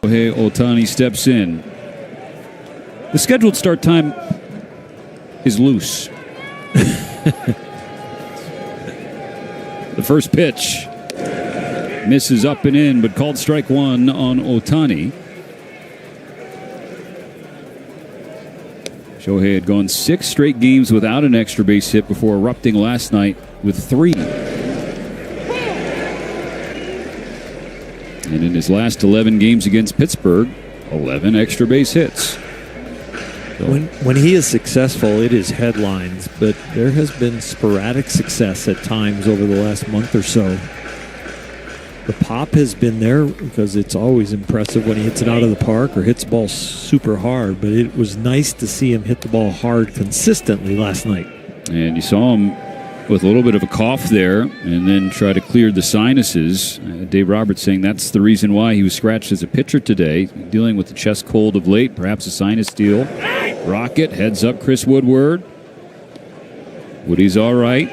Shohei Ohtani steps in. The scheduled start time is loose. The first pitch misses up and in, but called strike one on Ohtani. Shohei had gone 6 straight games without an extra base hit before erupting last night with 3. And in his last 11 games against Pittsburgh, 11 extra base hits. So, when he is successful, it is headlines, but there has been sporadic success at times over the last month or so. The pop has been there because it's always impressive when he hits it out of the park or hits the ball super hard, but it was nice to see him hit the ball hard consistently last night. And you saw him with a little bit of a cough there and then try to clear the sinuses. Dave Roberts saying that's the reason why he was scratched as a pitcher today, dealing with the chest cold of late, perhaps a sinus deal. Rocket heads up Chris Woodward. Woody's all right.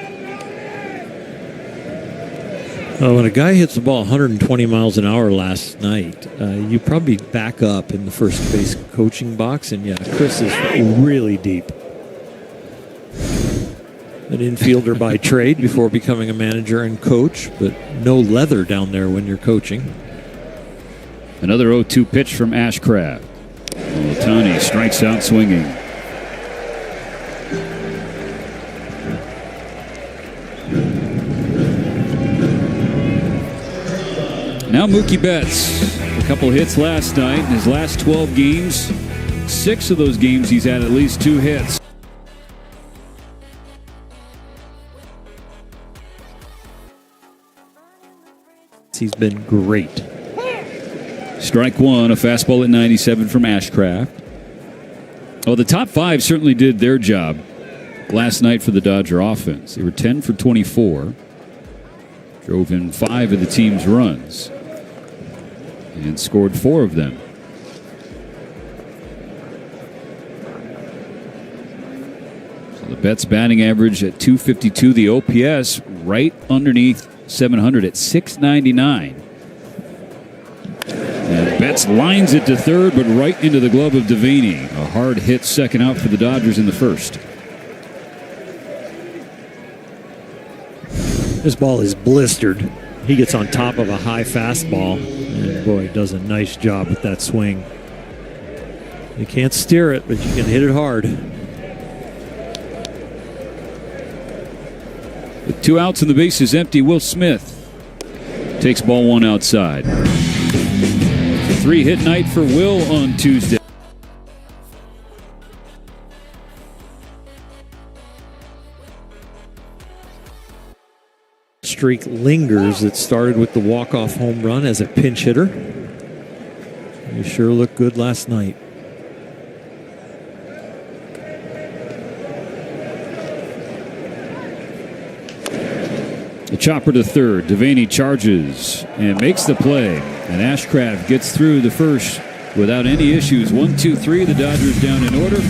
When a guy hits the ball 120 miles an hour last night, you probably back up in the first base coaching box, and yeah, Chris is really deep. An infielder by trade before becoming a manager and coach, but no leather down there when you're coaching. Another 0-2 pitch from Ashcraft. Ohtani strikes out swinging. Now Mookie Betts. A couple hits last night. In his last 12 games, 6 of those games he's had at least 2 hits. He's been great. Strike one, a fastball at 97 from Ashcraft. Well, the top 5 certainly did their job last night for the Dodger offense. They were 10 for 24. Drove in 5 of the team's runs. And scored 4 of them. So the Betts batting average at .252. The OPS right underneath 700 at .699. And Betts lines it to third, but right into the glove of Devaney. A hard hit second out for the Dodgers in the first. This ball is blistered. He gets on top of a high fastball, and boy, does a nice job with that swing. You can't steer it, but you can hit it hard. With 2 outs and the base is empty, Will Smith takes ball 1 outside. It's a 3-hit night for Will on Tuesday. Streak lingers. It started with the walk-off home run as a pinch hitter. He sure looked good last night. The chopper to third. Devaney charges and makes the play. And Ashcraft gets through the first without any issues. 1, 2, 3. The Dodgers down in order.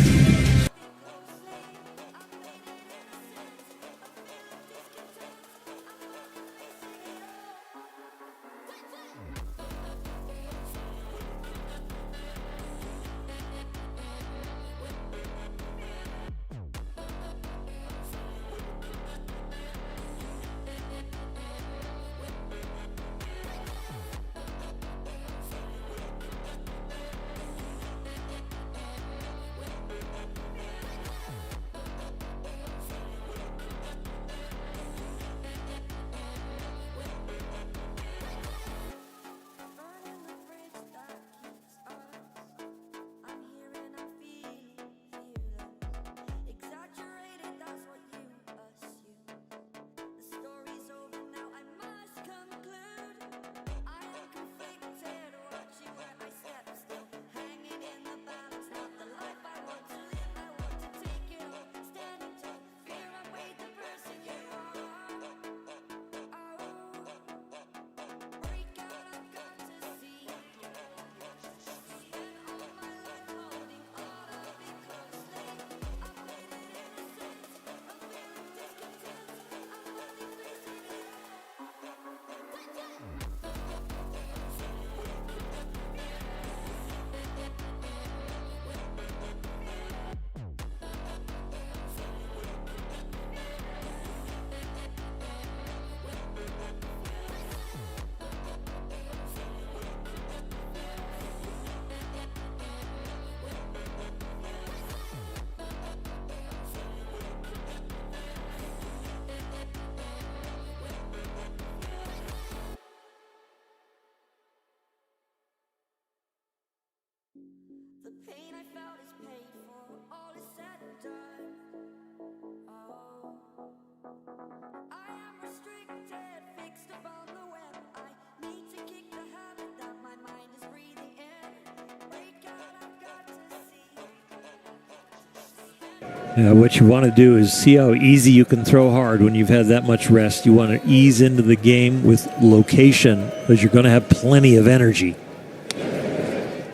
Yeah, what you want to do is see how easy you can throw hard when you've had that much rest. You want to ease into the game with location because you're going to have plenty of energy.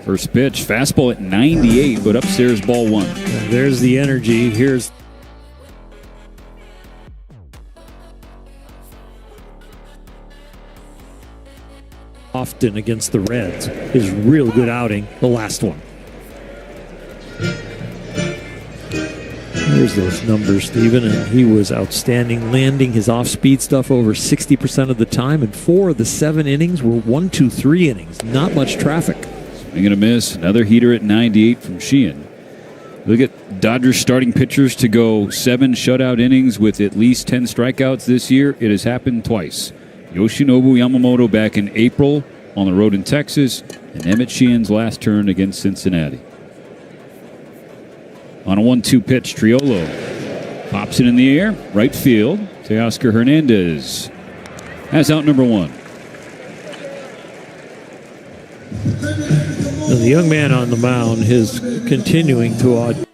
First pitch, fastball at 98, but upstairs, ball one. And there's the energy. Here's often against the Reds. His real good outing, the last one. There's those numbers, Stephen, and he was outstanding, landing his off-speed stuff over 60% of the time, and 4 of the 7 innings were 1-2-3 innings. Not much traffic. Swing and a miss. Another heater at 98 from Sheehan. Look at Dodgers starting pitchers to go 7 shutout innings with at least 10 strikeouts this year. It has happened twice. Yoshinobu Yamamoto back in April on the road in Texas, and Emmett Sheehan's last turn against Cincinnati. On a 1-2 pitch, Triolo pops it in the air, right field. Teoscar Hernandez has out number 1. Now, the young man on the mound is continuing to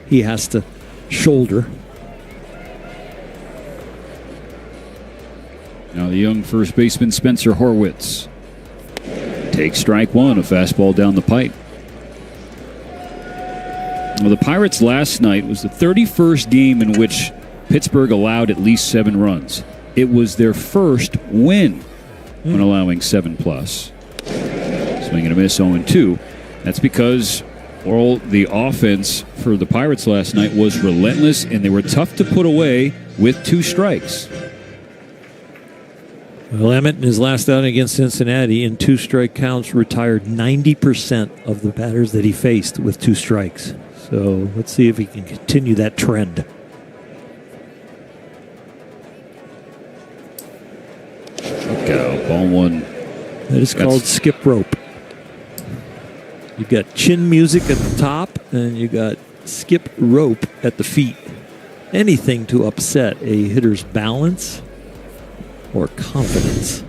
he has to shoulder. Now the young first baseman Spencer Horwitz takes strike 1, a fastball down the pipe. Well, the Pirates last night was the 31st game in which Pittsburgh allowed at least 7 runs. It was their first win when allowing 7+. Swing and a miss, 0-2. That's because the offense for the Pirates last night was relentless, and they were tough to put away with 2 strikes. Well, Emmett, in his last outing against Cincinnati, in 2 strike counts, retired 90% of the batters that he faced with 2 strikes. So let's see if he can continue that trend. Go, ball 1. That is called skip rope. You got chin music at the top, and you got skip rope at the feet. Anything to upset a hitter's balance or confidence.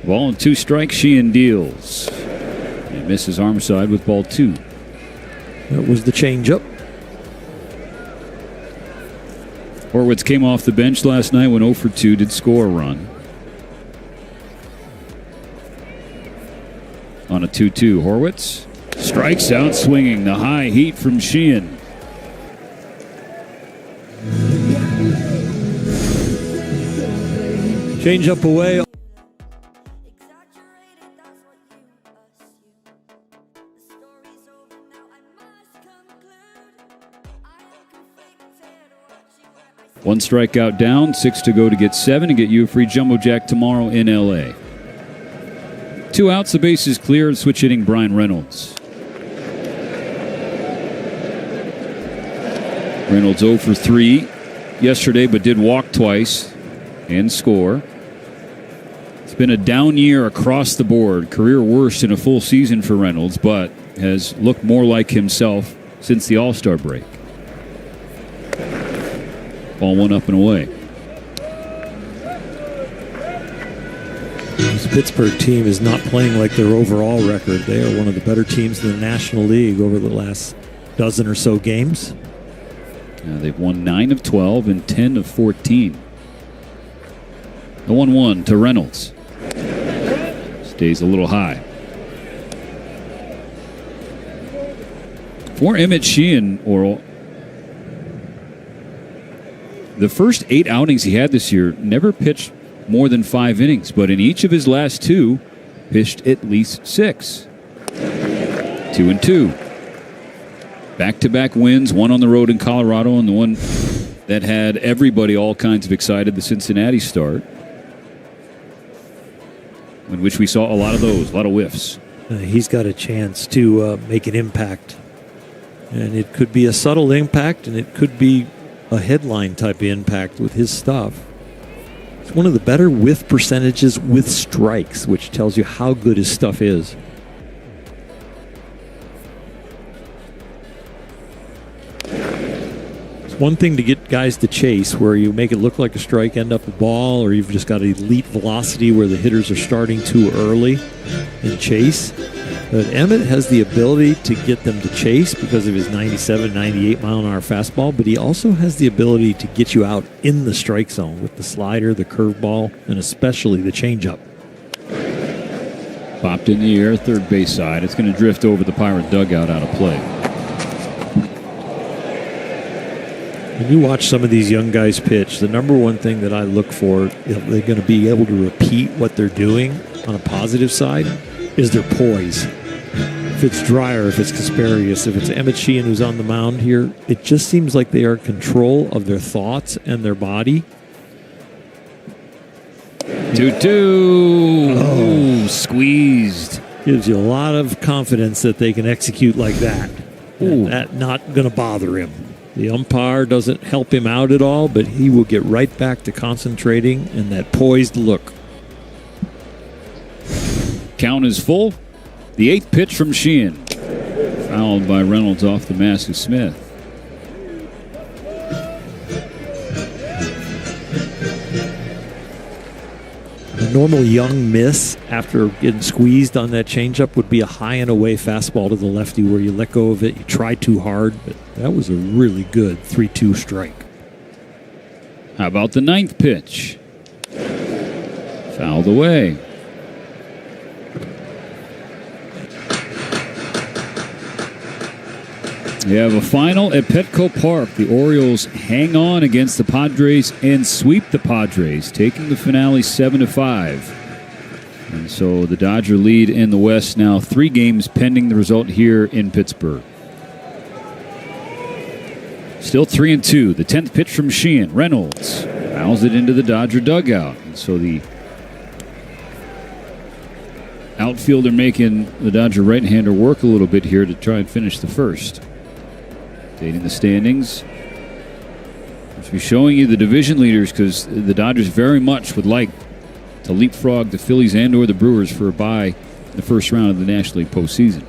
Ball and 2 strikes, Sheehan deals. He misses arm side with ball 2. That was the changeup. Horwitz came off the bench last night when 0 for 2, did score a run. On a 2-2, Horwitz strikes out swinging. The high heat from Sheehan. Change up away. One strikeout down, 6 to go to get 7 and get you a free Jumbo Jack tomorrow in L.A. 2 outs, the base is clear, and switch hitting Brian Reynolds. Reynolds 0 for 3 yesterday, but did walk twice and score. It's been a down year across the board. Career worst in a full season for Reynolds, but has looked more like himself since the All-Star break. Ball 1 up and away. This Pittsburgh team is not playing like their overall record. They are one of the better teams in the National League over the last dozen or so games. They've won 9 of 12 and 10 of 14. The 1-1 to Reynolds. Stays a little high. For Emmett Sheehan, Oral, the first 8 outings he had this year never pitched more than 5 innings, but in each of his last 2, pitched at least 6. 2-2. Back-to-back wins, one on the road in Colorado and the one that had everybody all kinds of excited, the Cincinnati start, in which we saw a lot of those, a lot of whiffs. He's got a chance to make an impact. And it could be a subtle impact, and it could be a headline type of impact with his stuff. It's one of the better whiff percentages with strikes, which tells you how good his stuff is. one thing to get guys to chase where you make it look like a strike, end up a ball, or you've just got elite velocity where the hitters are starting too early and chase. But Emmett has the ability to get them to chase because of his 97, 98 mile-an-hour fastball, but he also has the ability to get you out in the strike zone with the slider, the curveball, and especially the changeup. Popped in the air, third base side. It's going to drift over the Pirate dugout out of play. When you watch some of these young guys pitch, the number one thing that I look for, if they're going to be able to repeat what they're doing on a positive side, is their poise. If it's Dreyer, if it's Kasparius, if it's Emmett Sheehan who's on the mound here, it just seems like they are in control of their thoughts and their body. 2-2. Oh, squeezed. Gives you a lot of confidence that they can execute like that. And that not going to bother him. The umpire doesn't help him out at all, but he will get right back to concentrating and that poised look. Count is full. The 8th pitch from Sheehan. Fouled by Reynolds off the mask of Smith. A normal young miss after getting squeezed on that changeup would be a high and away fastball to the lefty where you let go of it, you try too hard, but that was a really good 3-2 strike. How about the 9th pitch? Fouled away. We have a final at Petco Park. The Orioles hang on against the Padres and sweep the Padres, taking the finale 7-5. And so the Dodger lead in the West now 3 games pending the result here in Pittsburgh. Still 3-2. The 10th pitch from Sheehan. Reynolds fouls it into the Dodger dugout. And so the outfielder making the Dodger right-hander work a little bit here to try and finish the first. Updating the standings. I'll be showing you the division leaders because the Dodgers very much would like to leapfrog the Phillies and or the Brewers for a bye in the first round of the National League postseason.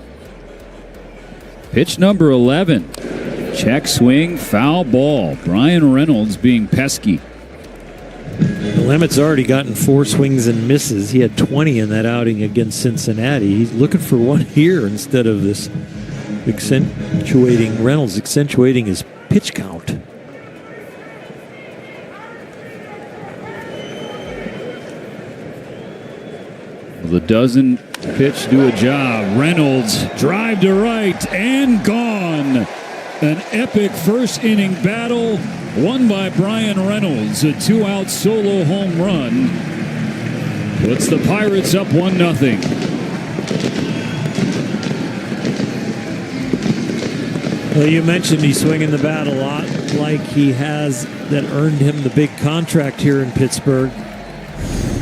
Pitch number 11. Check swing, foul ball. Brian Reynolds being pesky. The Limit's already gotten 4 swings and misses. He had 20 in that outing against Cincinnati. He's looking for one here instead of this Reynolds accentuating his pitch count. Will the dozen pitch do a job? Reynolds drive to right and gone. An epic first inning battle won by Brian Reynolds. A 2-out solo home run puts the Pirates up 1-0. Well, you mentioned he's swinging the bat a lot like he has that earned him the big contract here in Pittsburgh.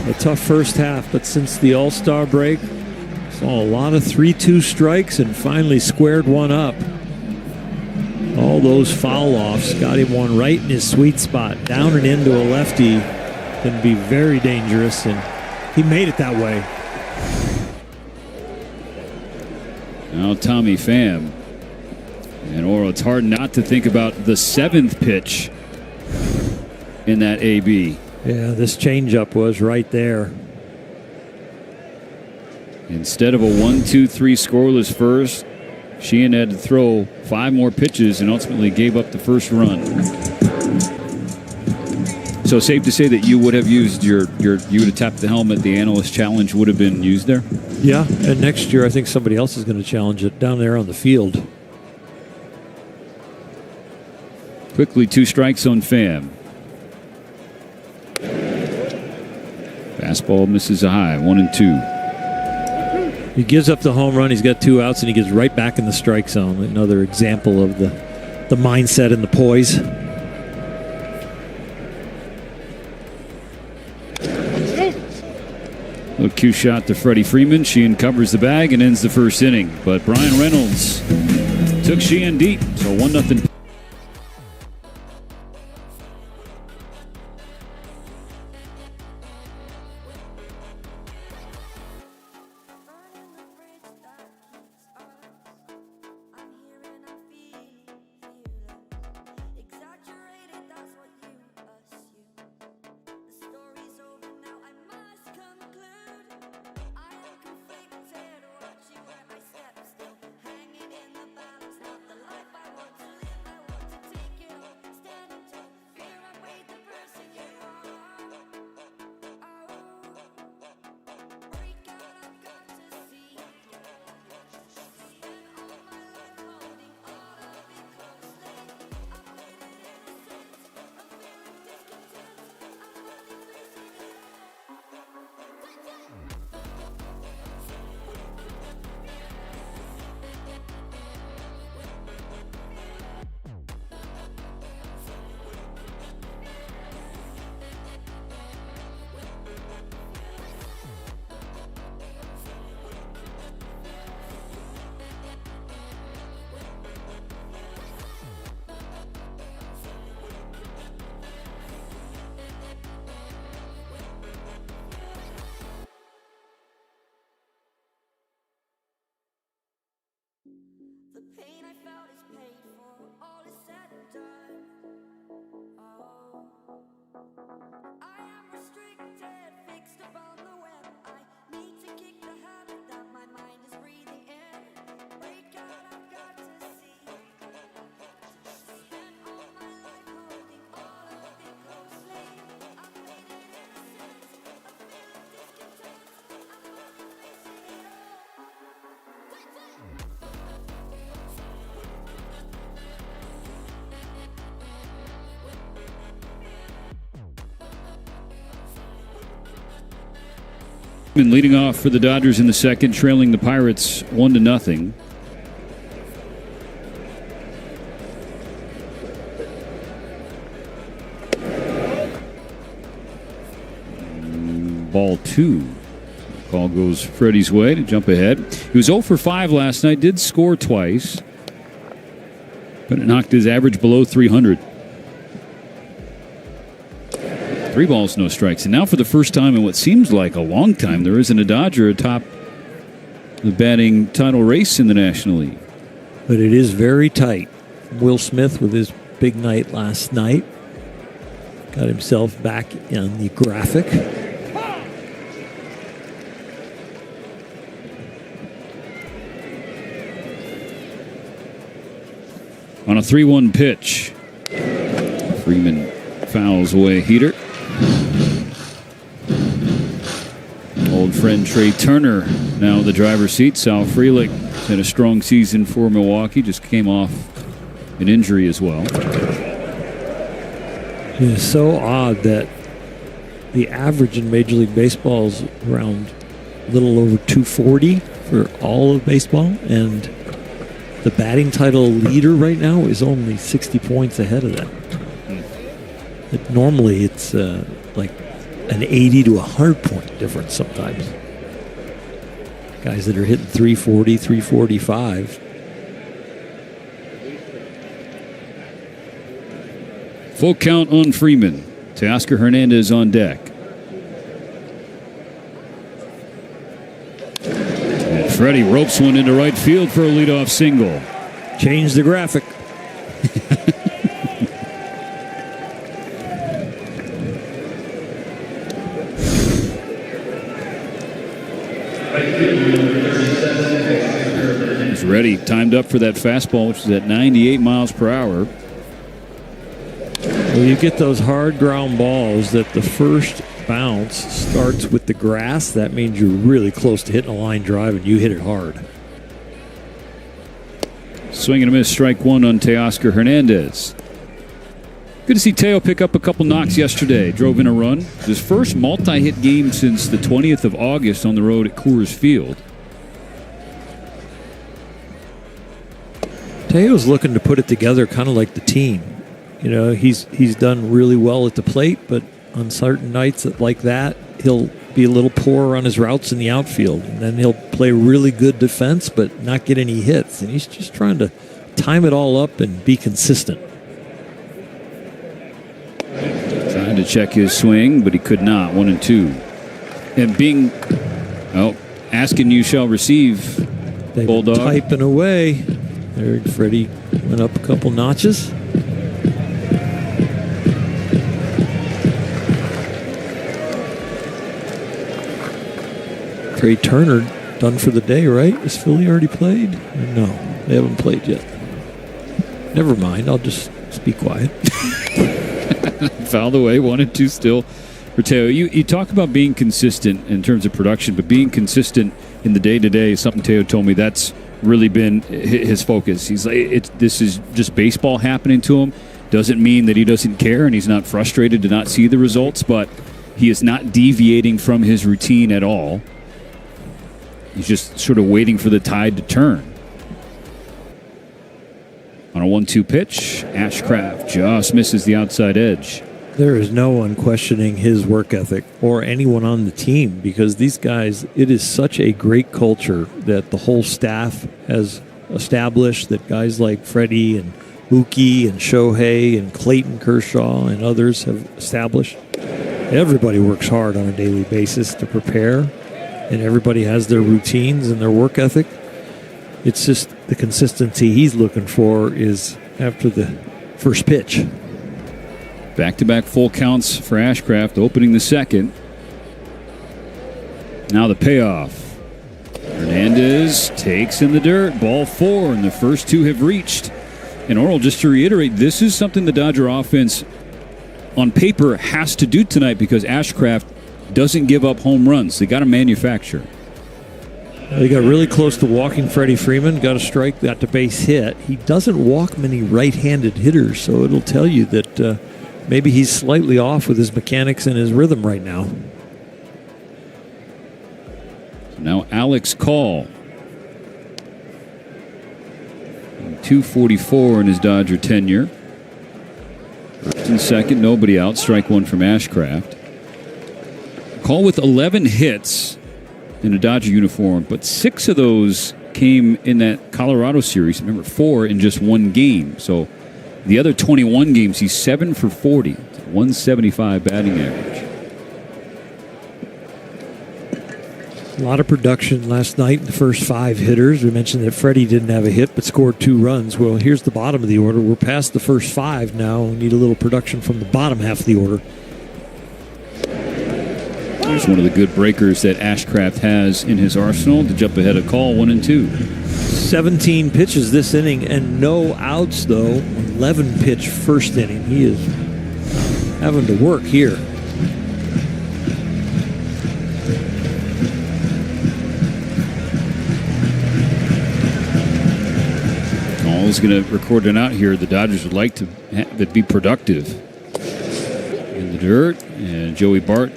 A tough first half, but since the All-Star break, saw a lot of 3-2 strikes and finally squared one up. All those foul-offs got him one right in his sweet spot. Down and into a lefty can be very dangerous, and he made it that way. Now Tommy Pham. And Oro, it's hard not to think about the 7th pitch in that AB. Yeah, this changeup was right there. Instead of a 1-2-3 scoreless first, Sheehan had to throw 5 more pitches and ultimately gave up the first run. So safe to say that you would have used you would have tapped the helmet. The analyst challenge would have been used there. Yeah, and next year I think somebody else is going to challenge it down there on the field. Quickly 2 strikes on Pham. Fastball misses a high, 1-2. He gives up the home run. He's got 2 outs, and he gets right back in the strike zone. Another example of the mindset and the poise. Little cue shot to Freddie Freeman. Sheehan covers the bag and ends the first inning. But Brian Reynolds took Sheehan deep, so 1-0. Exact Been leading off for the Dodgers in the second, trailing the Pirates 1-0. Ball 2. Call goes Freddie's way to jump ahead. He was 0 for 5 last night, did score twice, but it knocked his average below 300. 3 balls, no strikes. And now for the first time in what seems like a long time, there isn't a Dodger atop the batting title race in the National League. But it is very tight. Will Smith with his big night last night got himself back on the graphic. On a 3-1 pitch, Freeman fouls away a heater. Old friend Trey Turner now in the driver's seat. Sal Frelick had a strong season for Milwaukee. Just came off an injury as well. It is so odd that the average in Major League Baseball is around a little over 240 for all of baseball, and the batting title leader right now is only 60 points ahead of that. Normally it's like an 80 to 100 point difference sometimes. Guys that are hitting 340, 345. Full count on Freeman. Teoscar Hernandez on deck. And Freddie ropes one into right field for a leadoff single. Change the graphic. He's ready, timed up for that fastball, which is at 98 miles per hour. Well, you get those hard ground balls that the first bounce starts with the grass. That means you're really close to hitting a line drive and you hit it hard. Swing and a miss, strike one on Teoscar Hernandez. Good to see Teo pick up a couple knocks yesterday. Drove in a run. His first multi-hit game since the 20th of August on the road at Coors Field. Teo's looking to put it together kind of like the team. You know, he's done really well at the plate, but on certain nights like that, he'll be a little poorer on his routes in the outfield. And then he'll play really good defense, but not get any hits. And he's just trying to time it all up and be consistent. Trying to check his swing, but he could not. 1-2. And being, asking you shall receive, They've Bulldog. Typing away. There, Freddie went up a couple notches. Trey Turner done for the day, right? Is Philly already played? No, they haven't played yet. Never mind. I'll just be quiet. Fouled away, 1-2 still for Teo. You talk about being consistent in terms of production, but being consistent in the day-to-day is something Teo told me that's really been his focus. He's like, this is just baseball happening to him. Doesn't mean that he doesn't care and he's not frustrated to not see the results, but he is not deviating from his routine at all. He's just sort of waiting for the tide to turn. On a 1-2 pitch, Ashcraft just misses the outside edge. There is no one questioning his work ethic or anyone on the team because these guys, it is such a great culture that the whole staff has established, that guys like Freddie and Mookie and Shohei and Clayton Kershaw and others have established. Everybody works hard on a daily basis to prepare, and everybody has their routines and their work ethic. It's just the consistency he's looking for is after the first pitch. Back-to-back full counts for Ashcraft, opening the second. Now the payoff. Hernandez takes in the dirt. Ball 4, and the first 2 have reached. And Oral, just to reiterate, this is something the Dodger offense on paper has to do tonight because Ashcraft doesn't give up home runs. They got to manufacture. They got really close to walking Freddie Freeman, got a strike, got the base hit. He doesn't walk many right-handed hitters, so it'll tell you that maybe he's slightly off with his mechanics and his rhythm right now. Now Alex Call. 244 in his Dodger tenure. First and second, nobody out. Strike one from Ashcraft. Call with 11 hits in a Dodger uniform, but 6 of those came in that Colorado series. Remember, 4 in just one game. So the other 21 games, he's 7 for 40. 175 batting average. A lot of production last night in the first 5 hitters. We mentioned that Freddie didn't have a hit but scored 2 runs. Well, here's the bottom of the order. We're past the first 5 now. We need a little production from the bottom half of the order. There's one of the good breakers that Ashcraft has in his arsenal to jump ahead of Call 1 and 2. 17 pitches this inning and no outs, though. 11 pitch first inning. He is having to work here. Is going to record it out here. The Dodgers would like to have it be productive in the dirt, and Joey Bart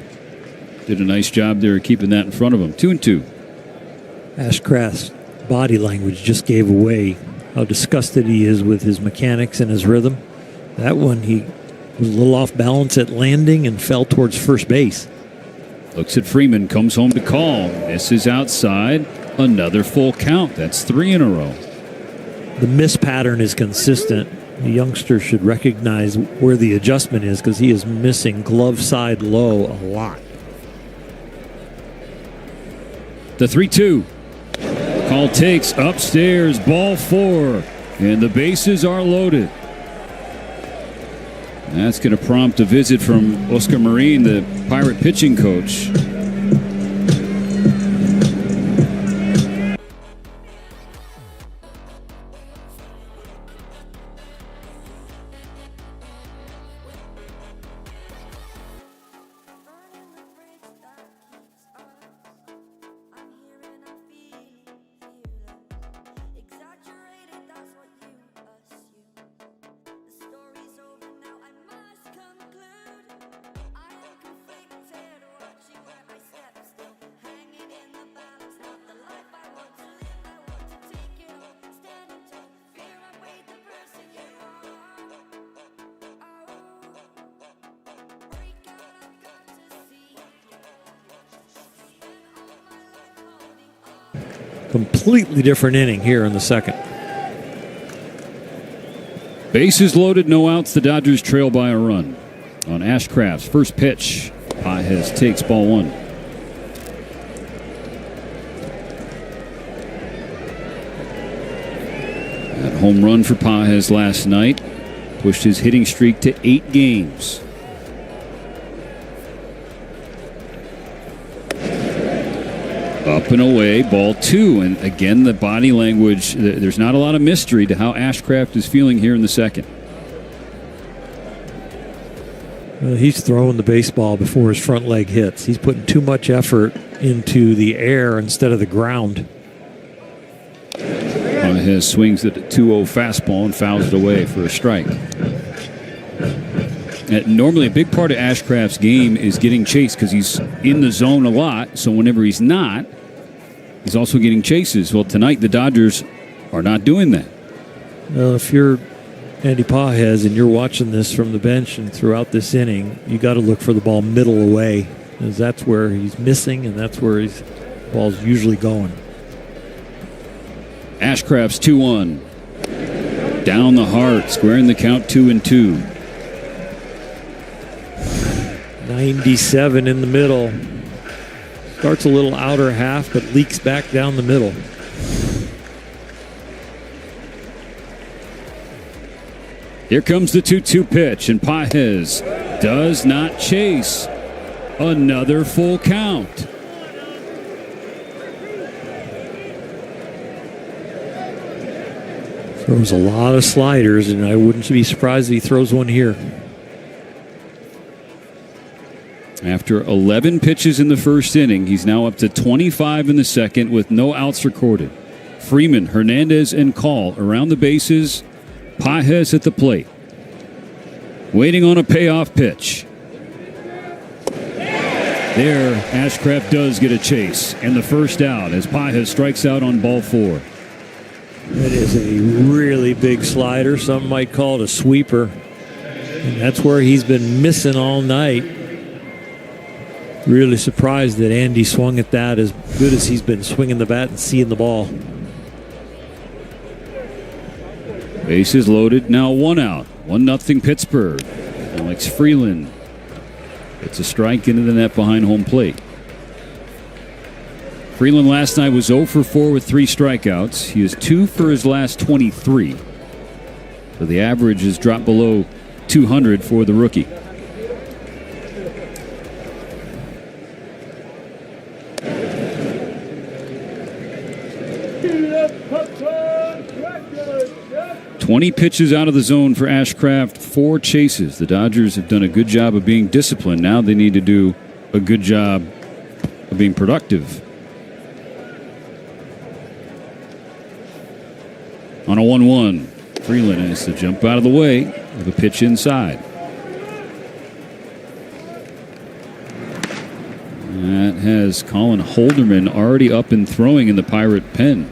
did a nice job there keeping that in front of him. 2-2. Ashcraft's body language just gave away how disgusted he is with his mechanics and his rhythm. That one, he was a little off balance at landing and fell towards first base. Looks at Freeman, comes home to Call, misses outside. Another full count. That's 3 in a row. The miss pattern is consistent. The youngster should recognize where the adjustment is because he is missing glove side low a lot. The 3-2. Call takes upstairs, ball 4, and the bases are loaded. That's going to prompt a visit from Oscar Marin, the Pirate pitching coach. Completely different inning here in the second. Bases loaded, no outs. The Dodgers trail by a run. On Ashcraft's first pitch, Pages takes ball 1. That home run for Pages last night pushed his hitting streak to 8 games. Up and away, ball 2. And again, the body language, there's not a lot of mystery to how Ashcraft is feeling here in the second. He's throwing the baseball before his front leg hits. He's putting too much effort into the air instead of the ground. Pages swings at the 2-0 fastball and fouls it away for a strike. Normally, a big part of Ashcraft's game is getting chased because he's in the zone a lot. So whenever he's not, he's also getting chases. Well, tonight the Dodgers are not doing that. If you're Andy Pages and you're watching this from the bench and throughout this inning, you got to look for the ball middle away, because that's where he's missing and that's where his ball's usually going. Ashcraft's 2-1. Down the heart, squaring the count 2-2. 97 in the middle. Starts a little outer half, but leaks back down the middle. Here comes the 2-2 pitch, and Pages does not chase. Another full count. Throws a lot of sliders, and I wouldn't be surprised if he throws one here. After 11 pitches in the first inning, he's now up to 25 in the second with no outs recorded. Freeman, Hernandez, and Call around the bases. Pages at the plate. Waiting on a payoff pitch. There, Ashcraft does get a chase, and the first out as Pages strikes out on ball 4. That is a really big slider. Some might call it a sweeper. And that's where he's been missing all night. Really surprised that Andy swung at that as good as he's been swinging the bat and seeing the ball. Bases loaded, now 1 out. 1-0 Pittsburgh. Alex Freeland. It's a strike into the net behind home plate. Freeland last night was 0 for 4 with 3 strikeouts. He is 2 for his last 23. So the average has dropped below 200 for the rookie. "20 pitches out of the zone for Ashcraft, 4 chases. The Dodgers have done a good job of being disciplined. Now they need to do a good job of being productive." On a 1-1, Freeland has to jump out of the way with a pitch inside. That has Colin Holderman already up and throwing in the Pirate pen.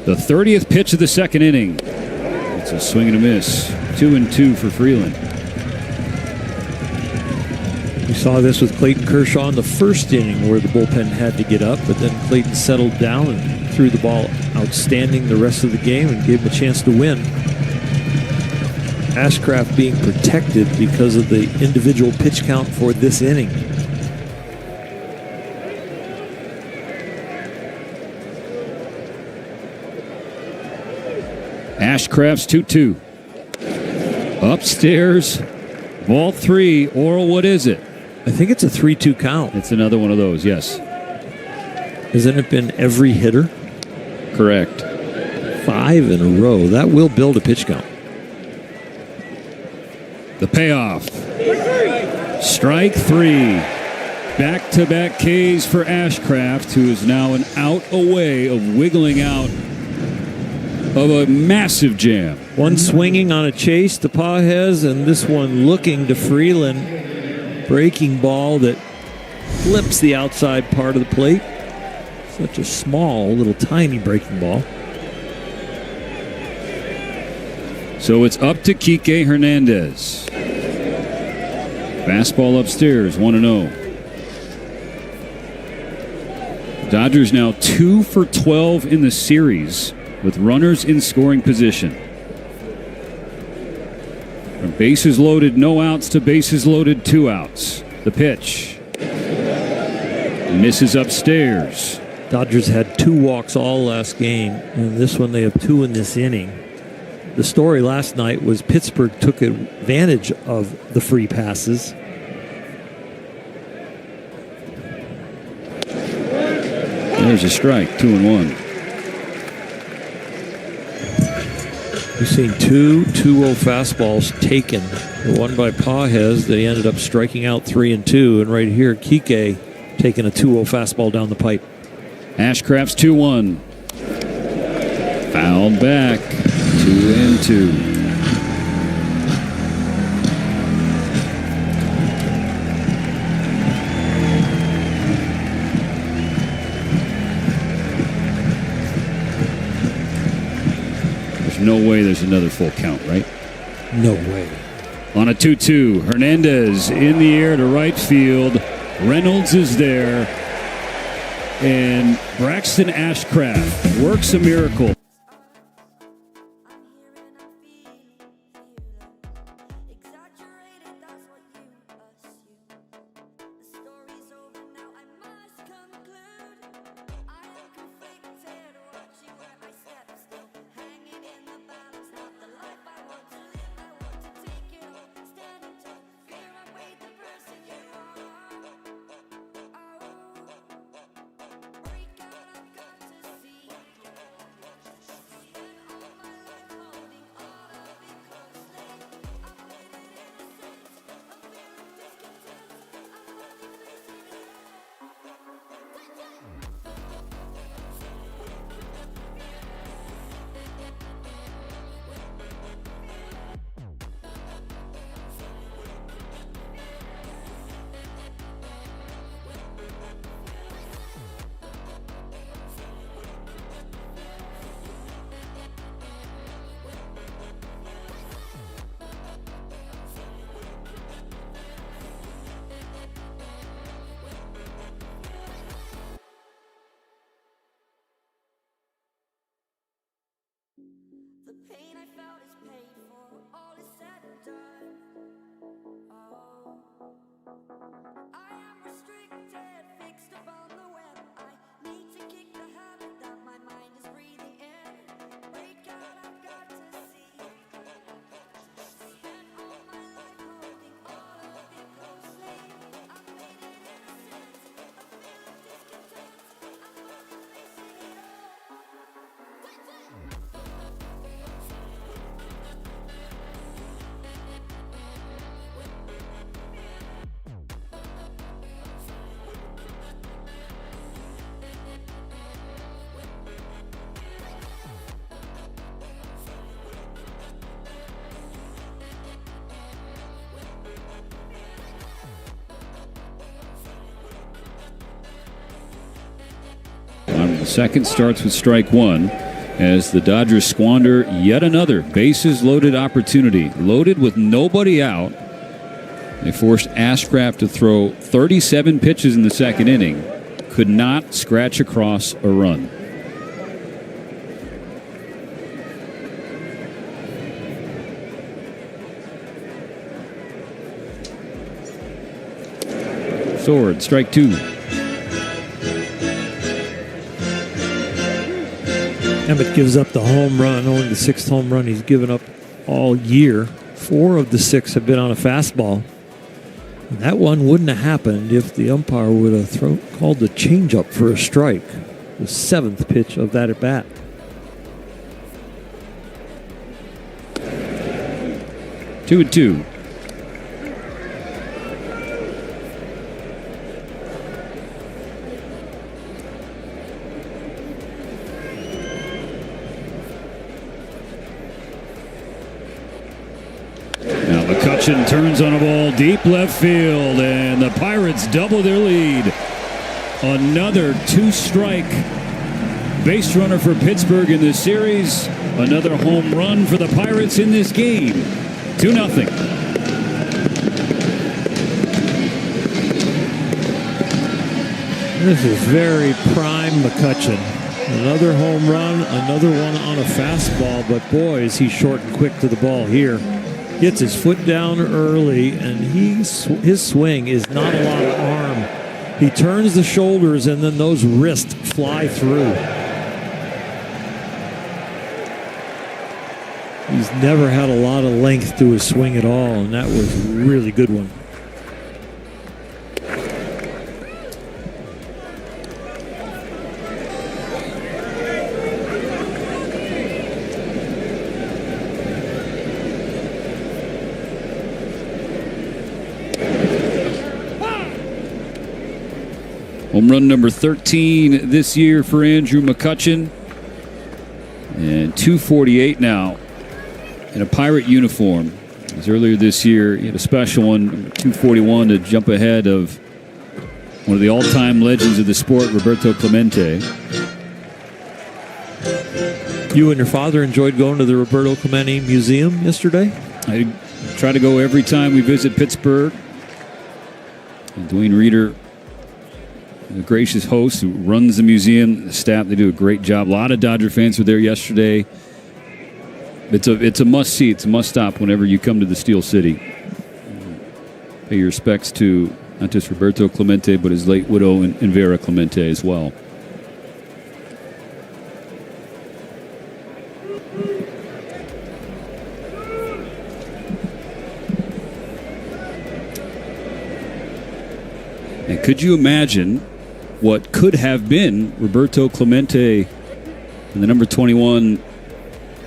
The 30th pitch of the second inning. It's a swing and a miss. 2-2 for Freeland. We saw this with Clayton Kershaw in the first inning where the bullpen had to get up, but then Clayton settled down and threw the ball outstanding the rest of the game and gave him a chance to win. Ashcraft being protected because of the individual pitch count for this inning. Ashcraft's 2-2. Upstairs, ball 3, or what is it? I think it's a 3-2 count. It's another one of those, yes. Hasn't it been every hitter? Correct. 5 in a row. That will build a pitch count. The payoff. Strike 3. Back-to-back Ks for Ashcraft, who is now an out away of wiggling out of a massive jam. One swinging on a chase to Pages, and this one looking to Freeland. Breaking ball that flips the outside part of the plate. Such a small, little tiny breaking ball. So it's up to Kike Hernandez. Fastball upstairs, 1-0. Dodgers now 2 for 12 in the series with runners in scoring position. From bases loaded, no outs to bases loaded, 2 outs. The pitch. Misses upstairs. Dodgers had 2 walks all last game, and this one they have 2 in this inning. The story last night was Pittsburgh took advantage of the free passes. There's a strike, 2-1. We've seen 2 2-0 fastballs taken. The one by Pages that he ended up striking out 3-2, and right here Kike taking a 2-0 fastball down the pipe. Ashcraft's 2-1. Fouled back, 2-2. No way there's another full count, right? No way. On a 2-2, Hernandez in the air to right field. Reynolds is there. And Braxton Ashcraft works a miracle. The second starts with strike one as the Dodgers squander yet another bases-loaded opportunity. Loaded with nobody out. They forced Ashcraft to throw 37 pitches in the second inning. Could not scratch across a run. Sword, strike two. Emmett gives up the home run, only the sixth home run he's given up all year. 4 of the 6 have been on a fastball. And that one wouldn't have happened if the umpire would have called the changeup for a strike. The 7th pitch of that at bat. 2-2. McCutchen turns on a ball deep left field, and the Pirates double their lead. Another 2-strike base runner for Pittsburgh in this series. Another home run for the Pirates in this game. 2-0. This is very prime McCutchen. Another home run, another one on a fastball, but boy, is he short and quick to the ball here. Gets his foot down early, and his swing is not a lot of arm. He turns the shoulders, and then those wrists fly through. He's never had a lot of length to his swing at all, and that was a really good one. Home run number 13 this year for Andrew McCutchen. And 248 now in a Pirate uniform. As earlier this year, he had a special one, 241, to jump ahead of one of the all-time legends of the sport, Roberto Clemente. You and your father enjoyed going to the Roberto Clemente Museum yesterday? I try to go every time we visit Pittsburgh. And Dwayne Reeder, the gracious host who runs the museum, the staff, they do a great job. A lot of Dodger fans were there yesterday. It's a must-see. It's a must-stop whenever you come to the Steel City. Pay your respects to not just Roberto Clemente, but his late widow, and Vera Clemente as well. And could you imagine what could have been Roberto Clemente in the number 21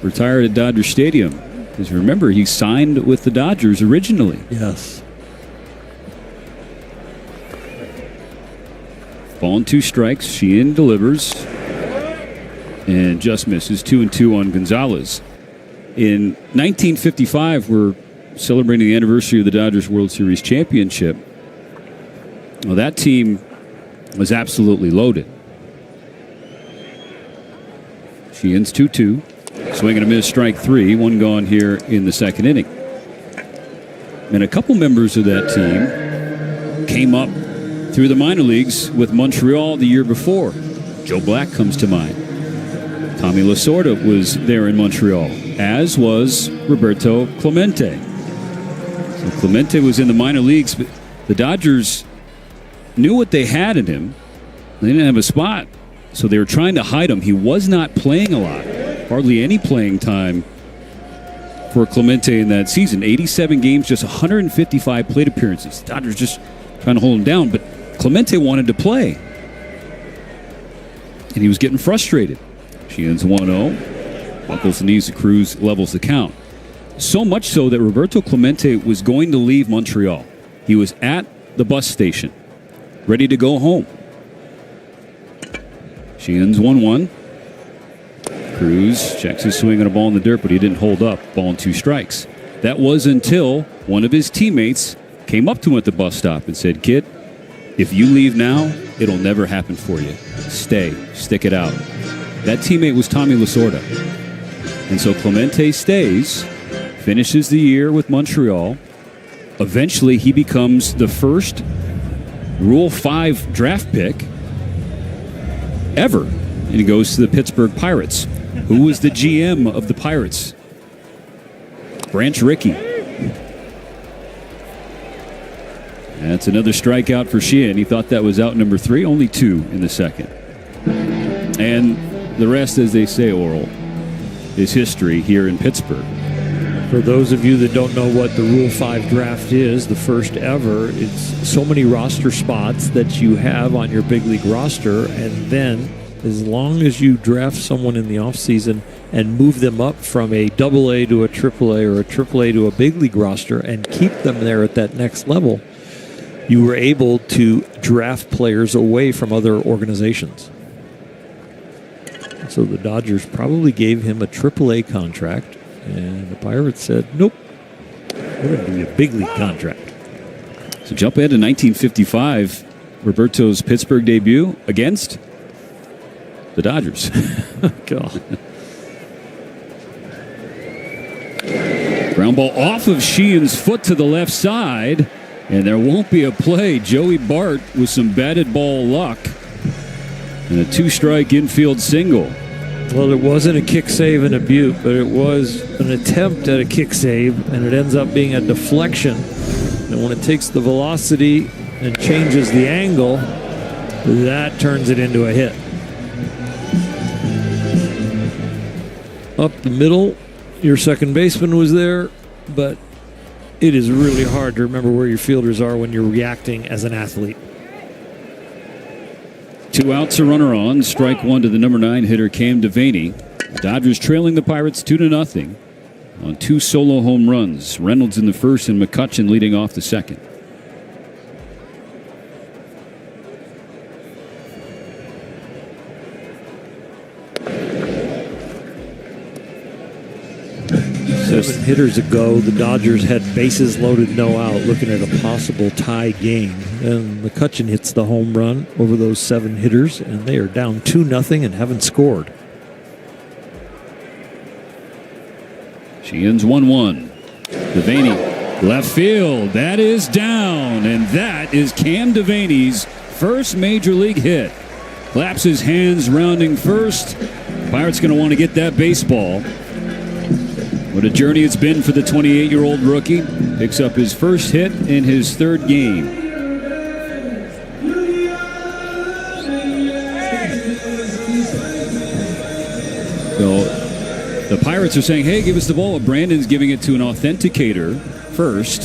retired at Dodger Stadium? Because remember, he signed with the Dodgers originally. Yes. Ball and 2 strikes. Sheehan delivers and just misses. 2-2 on Gonzalez. In 1955, we're celebrating the anniversary of the Dodgers World Series championship. Well, that team was absolutely loaded. Sheehan's 2-2. Swing and a miss, strike 3. One gone here in the second inning. And a couple members of that team came up through the minor leagues with Montreal the year before. Joe Black comes to mind. Tommy Lasorda was there in Montreal, as was Roberto Clemente. So Clemente was in the minor leagues, but the Dodgers knew what they had in him. They didn't have a spot, so they were trying to hide him. He was not playing a lot. Hardly any playing time for Clemente in that season. 87 games, just 155 plate appearances. The Dodgers just trying to hold him down, but Clemente wanted to play. And he was getting frustrated. Sheehan's 1-0. Buckles the knees to Cruz, levels the count. So much so that Roberto Clemente was going to leave Montreal. He was at the bus station, ready to go home. Sheehan's 1-1. Cruz checks his swing on a ball in the dirt, but he didn't hold up. Ball and 2 strikes. That was until one of his teammates came up to him at the bus stop and said, "Kid, if you leave now, it'll never happen for you." stick it out. That teammate was Tommy Lasorda. And so Clemente stays, finishes the year with Montreal. Eventually, he becomes the first Rule 5 draft pick ever. And he goes to the Pittsburgh Pirates. Who was the GM of the Pirates? Branch Rickey. That's another strikeout for Sheehan. He thought that was out number 3, only 2 in the second. And the rest, as they say, Oral, is history here in Pittsburgh. For those of you that don't know what the Rule 5 draft is, the first ever, it's so many roster spots that you have on your big league roster, and then as long as you draft someone in the offseason and move them up from a AA to a AAA or a AAA to a big league roster and keep them there at that next level, you were able to draft players away from other organizations. So the Dodgers probably gave him a AAA contract, and the Pirates said, nope, we're going to give you a big league contract. So jump ahead to 1955, Roberto's Pittsburgh debut against the Dodgers. God. Ground ball off of Sheehan's foot to the left side, and there won't be a play. Joey Bart with some batted ball luck and a 2-strike infield single. Well, it wasn't a kick save in a Butte, but it was an attempt at a kick save, and it ends up being a deflection. And when it takes the velocity and changes the angle, that turns it into a hit. Up the middle, your second baseman was there, but it is really hard to remember where your fielders are when you're reacting as an athlete. 2 outs, a runner on. Strike 1 to the number 9 hitter, Cam Devaney. The Dodgers trailing the Pirates 2-0 on 2 solo home runs. Reynolds in the first and McCutchen leading off the second. Seven hitters ago, the Dodgers had bases loaded, no out, looking at a possible tie game. And McCutchen hits the home run over those 7 hitters, and they are down 2-0 and haven't scored. She ends 1-1. Devaney, left field. That is down, and that is Cam Devaney's first major league hit. Claps his hands rounding first. Pirates going to want to get that baseball. What a journey it's been for the 28-year-old rookie. Picks up his first hit in his 3rd game. So the Pirates are saying, hey, give us the ball. Brandon's giving it to an authenticator first.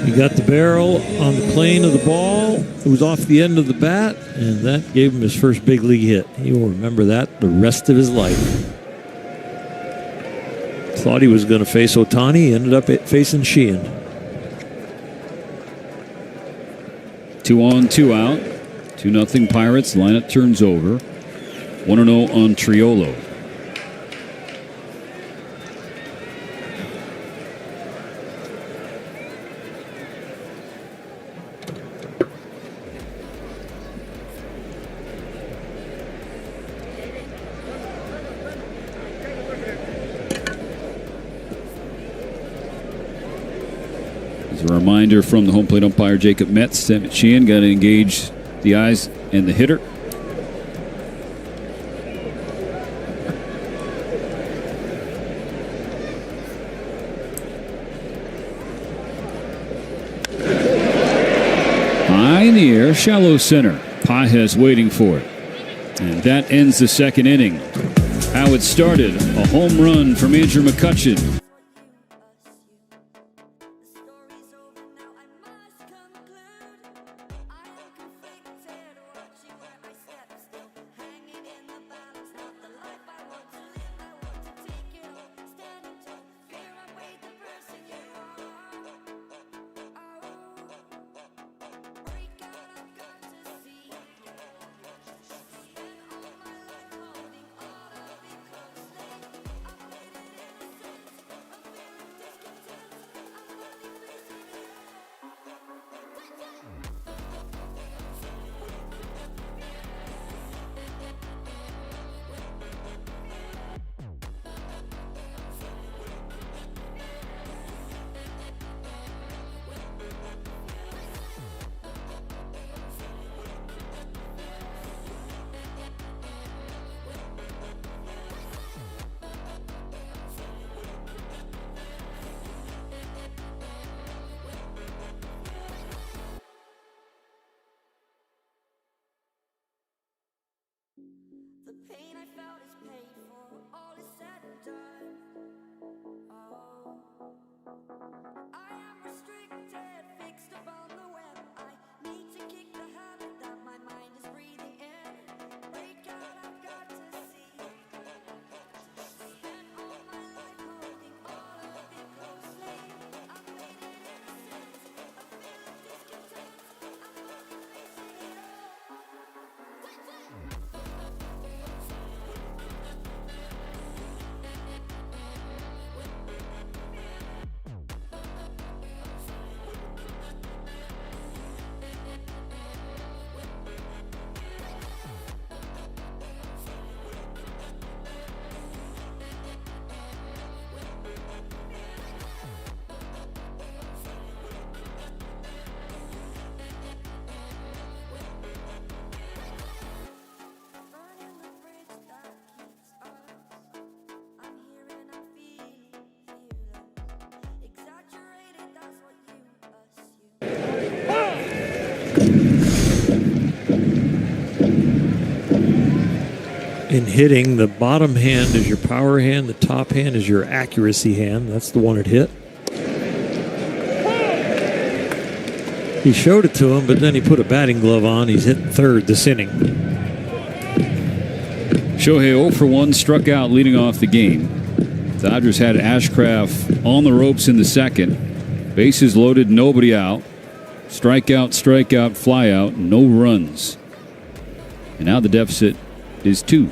He got the barrel on the plane of the ball. It was off the end of the bat, and that gave him his first big league hit. He will remember that the rest of his life. Thought he was going to face Ohtani, ended up facing Sheehan. 2 on, 2 out. 2-0 Pirates. Lineup turns over. 1-0 on Triolo. As a reminder from the home plate umpire Jacob Metz, Sam Sheehan got to engage the eyes and the hitter. High in the air, shallow center. Pages waiting for it. And that ends the second inning. How it started, a home run from Andrew McCutchen. In hitting, the bottom hand is your power hand, the top hand is your accuracy hand. That's the one it hit. He showed it to him, but then he put a batting glove on. He's hitting third this inning. Shohei 0 for 1, struck out leading off the game. Dodgers had Ashcraft on the ropes in the second. Bases loaded, nobody out. Strikeout, fly out, no runs. And now the deficit is 2.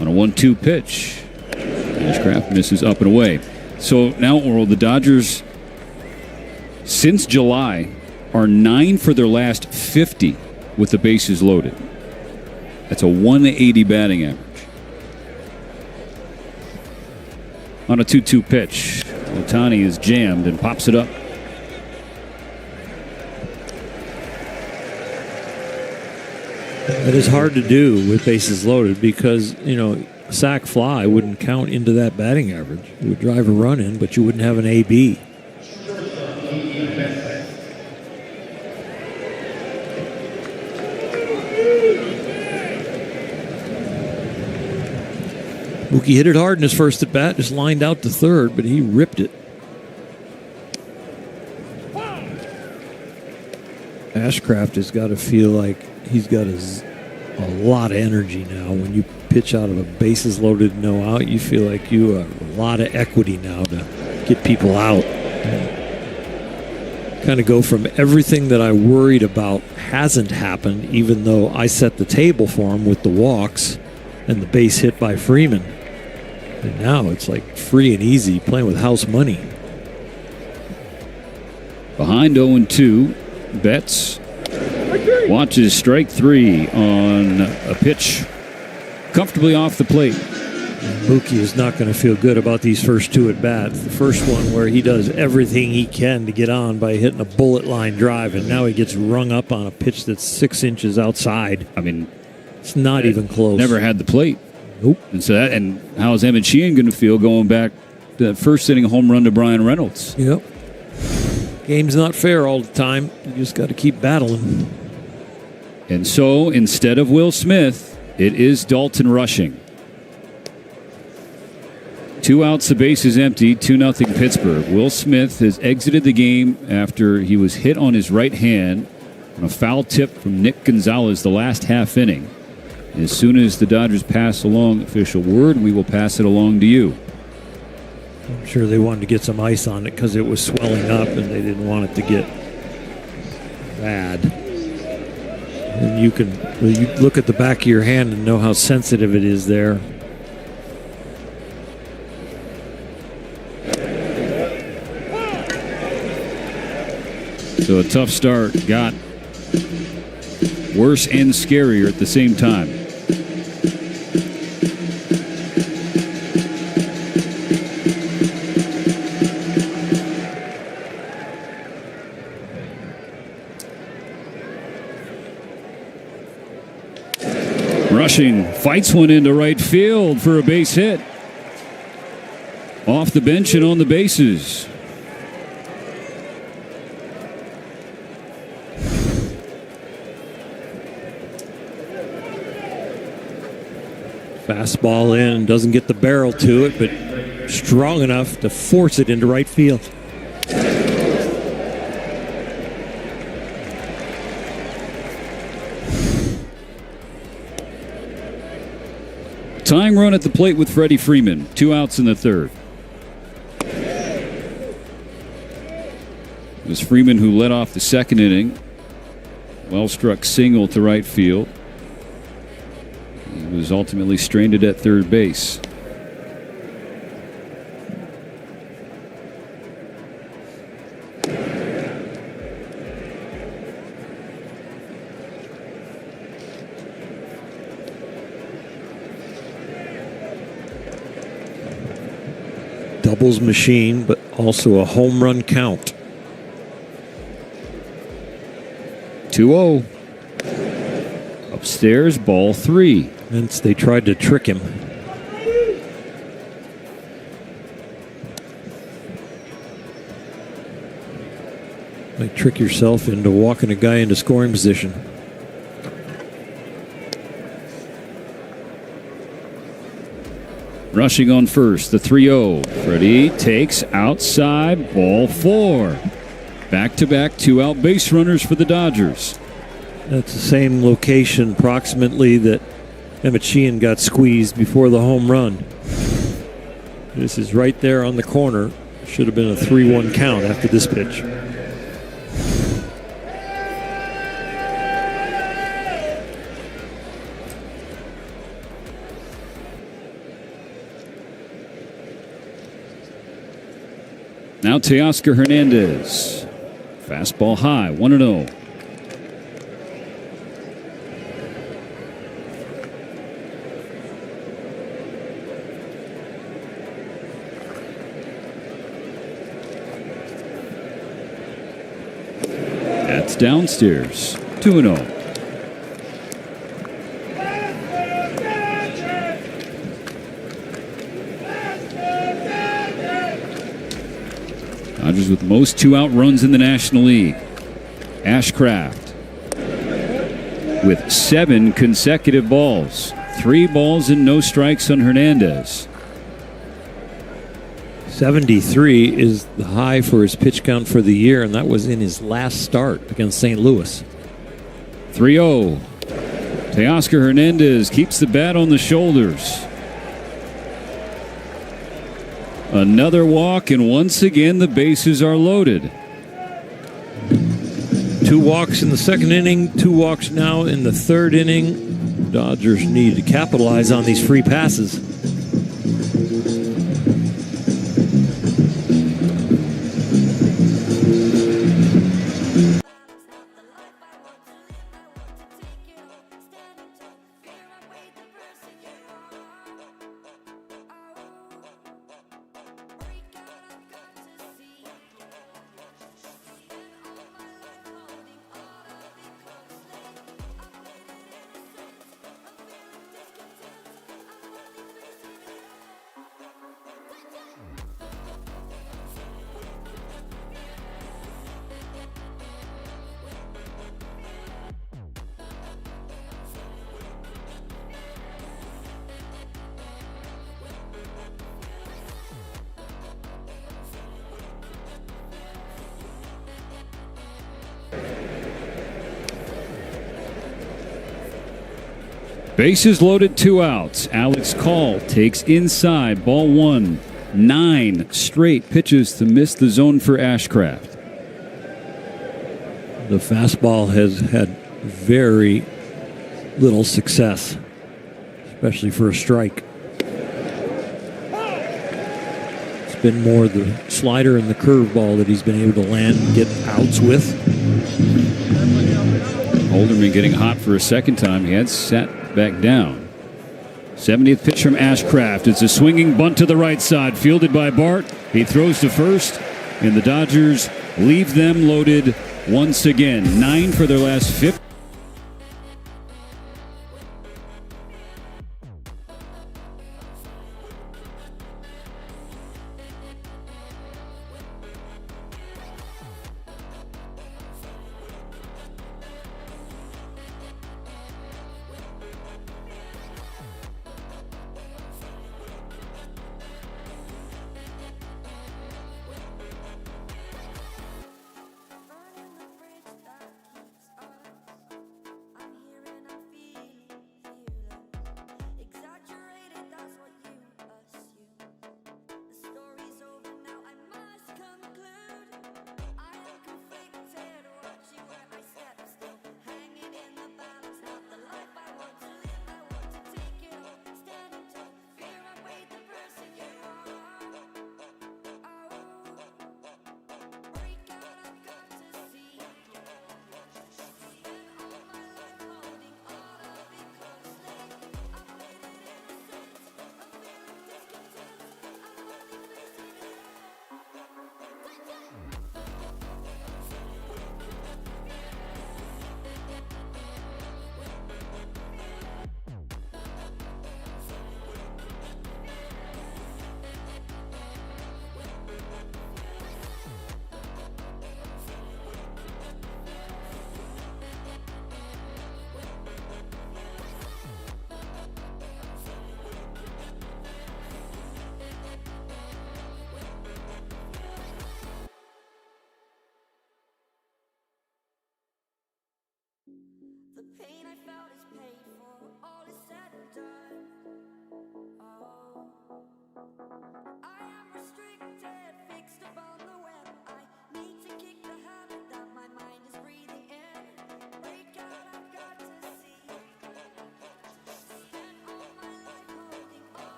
On a 1-2 pitch, Ashcraft misses up and away. So now, Oral, the Dodgers, since July, are 9 for their last 50 with the bases loaded. That's a 180 batting average. On a 2-2 pitch, Ohtani is jammed and pops it up. It is hard to do with bases loaded because, sac fly wouldn't count into that batting average. It would drive a run in, but you wouldn't have an AB. Mookie hit it hard in his first at bat, just lined out to third, but he ripped it. Ashcraft has got to feel like he's got a lot of energy now. When you pitch out of a bases loaded, no out, you feel like you have a lot of equity now to get people out. Kind of go from everything that I worried about hasn't happened, even though I set the table for him with the walks and the base hit by Freeman. And now it's like free and easy, playing with house money. Behind 0-2, Betts watches strike 3 on a pitch comfortably off the plate. Mookie is not going to feel good about these first 2 at bats. The first one where he does everything he can to get on by hitting a bullet line drive, and now he gets rung up on a pitch that's 6 inches outside. I mean, it's not even close. Never had the plate. Nope. And so how is Emmett Sheehan going to feel going back to that first inning home run to Brian Reynolds? Yep. Game's not fair all the time. You just got to keep battling. And so instead of Will Smith, it is Dalton Rushing. 2 outs, the base is empty, 2-0 Pittsburgh. Will Smith has exited the game after he was hit on his right hand on a foul tip from Nick Gonzalez the last half inning. As soon as the Dodgers pass along official word, we will pass it along to you. I'm sure they wanted to get some ice on it because it was swelling up and they didn't want it to get bad. And you look at the back of your hand and know how sensitive it is there. So a tough start got worse and scarier at the same time. Rushing fights one into right field for a base hit. Off the bench and on the bases. Fastball in, doesn't get the barrel to it, but strong enough to force it into right field. Tying run at the plate with Freddie Freeman. 2 outs in the third. It was Freeman who led off the second inning. Well-struck single to right field. He was ultimately stranded at third base. Doubles machine, but also a home run count. 2-0. Upstairs, ball 3. Hence, they tried to trick him. Like trick yourself into walking a guy into scoring position. Rushing on first, the 3-0. Freddie takes outside, ball 4. Back-to-back 2-out base runners for the Dodgers. That's the same location approximately that Emmett Sheehan got squeezed before the home run. This is right there on the corner. Should have been a 3-1 count after this pitch. Now Teoscar Hernandez. Fastball high, 1-0. That's downstairs, 2-0. Dodgers with most 2-out runs in the National League. Ashcraft with 7 consecutive balls. 3 balls and no strikes on Hernandez. 73 is the high for his pitch count for the year, and that was in his last start against St. Louis. 3-0. Teoscar Hernandez keeps the bat on the shoulders. Another walk, and once again the bases are loaded. 2 walks in the second inning, 2 walks now in the third inning. Dodgers need to capitalize on these free passes. Bases loaded, 2 outs. Alex Call takes inside, ball 1. 9 straight pitches to miss the zone for Ashcraft. The fastball has had very little success, especially for a strike. It's been more the slider and the curveball that he's been able to land and get outs with. Holderman getting hot for a second time. He had sat back down. 70th pitch from Ashcraft. It's a swinging bunt to the right side, fielded by Bart. He throws to first, and the Dodgers leave them loaded once again. 9 for their last 50.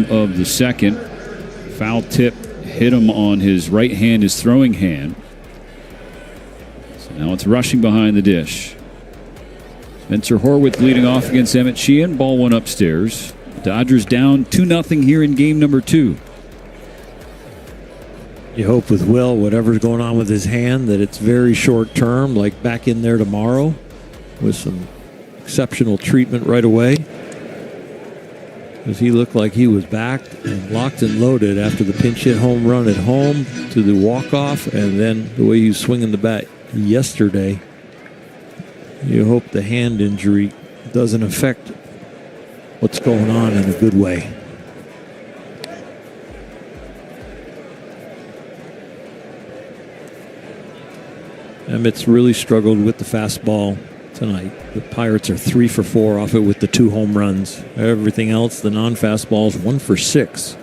of the second. Foul tip hit him on his right hand, his throwing hand. So now it's rushing behind the dish. Spencer Horwitz leading off against Emmett Sheehan. Ball one upstairs. Dodgers down 2-0 here in game number 2. You hope with Will, whatever's going on with his hand, that it's very short term, like back in there tomorrow with some exceptional treatment right away. Because he looked like he was back and locked and loaded after the pinch hit home run at home to the walk-off, and then the way he was swinging the bat yesterday. You hope the hand injury doesn't affect what's going on in a good way. Emmett's really struggled with the fastball tonight. The Pirates are 3 for 4 off it with the 2 home runs. Everything else, the non-fastballs, 1 for 6.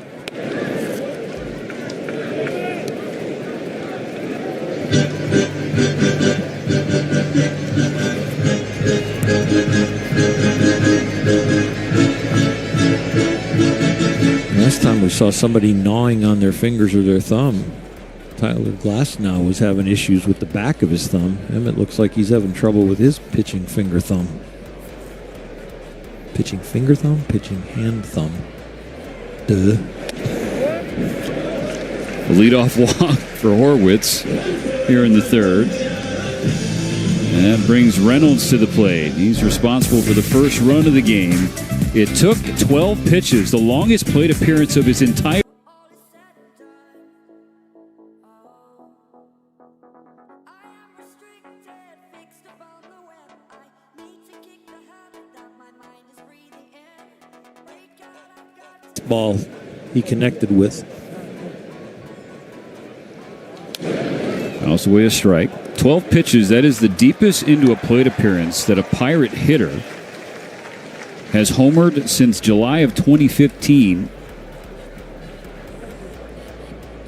Last time we saw somebody gnawing on their fingers or their thumb, Tyler Glasnow was having issues with the back of his thumb. Emmett looks like he's having trouble with his pitching finger thumb. Pitching finger thumb? Pitching hand thumb. Duh. A leadoff walk for Horwitz here in the third. And that brings Reynolds to the plate. He's responsible for the first run of the game. It took 12 pitches, the longest plate appearance of his entire ball he connected with. Also a strike. 12 pitches, that is the deepest into a plate appearance that a Pirate hitter has homered since July of 2015.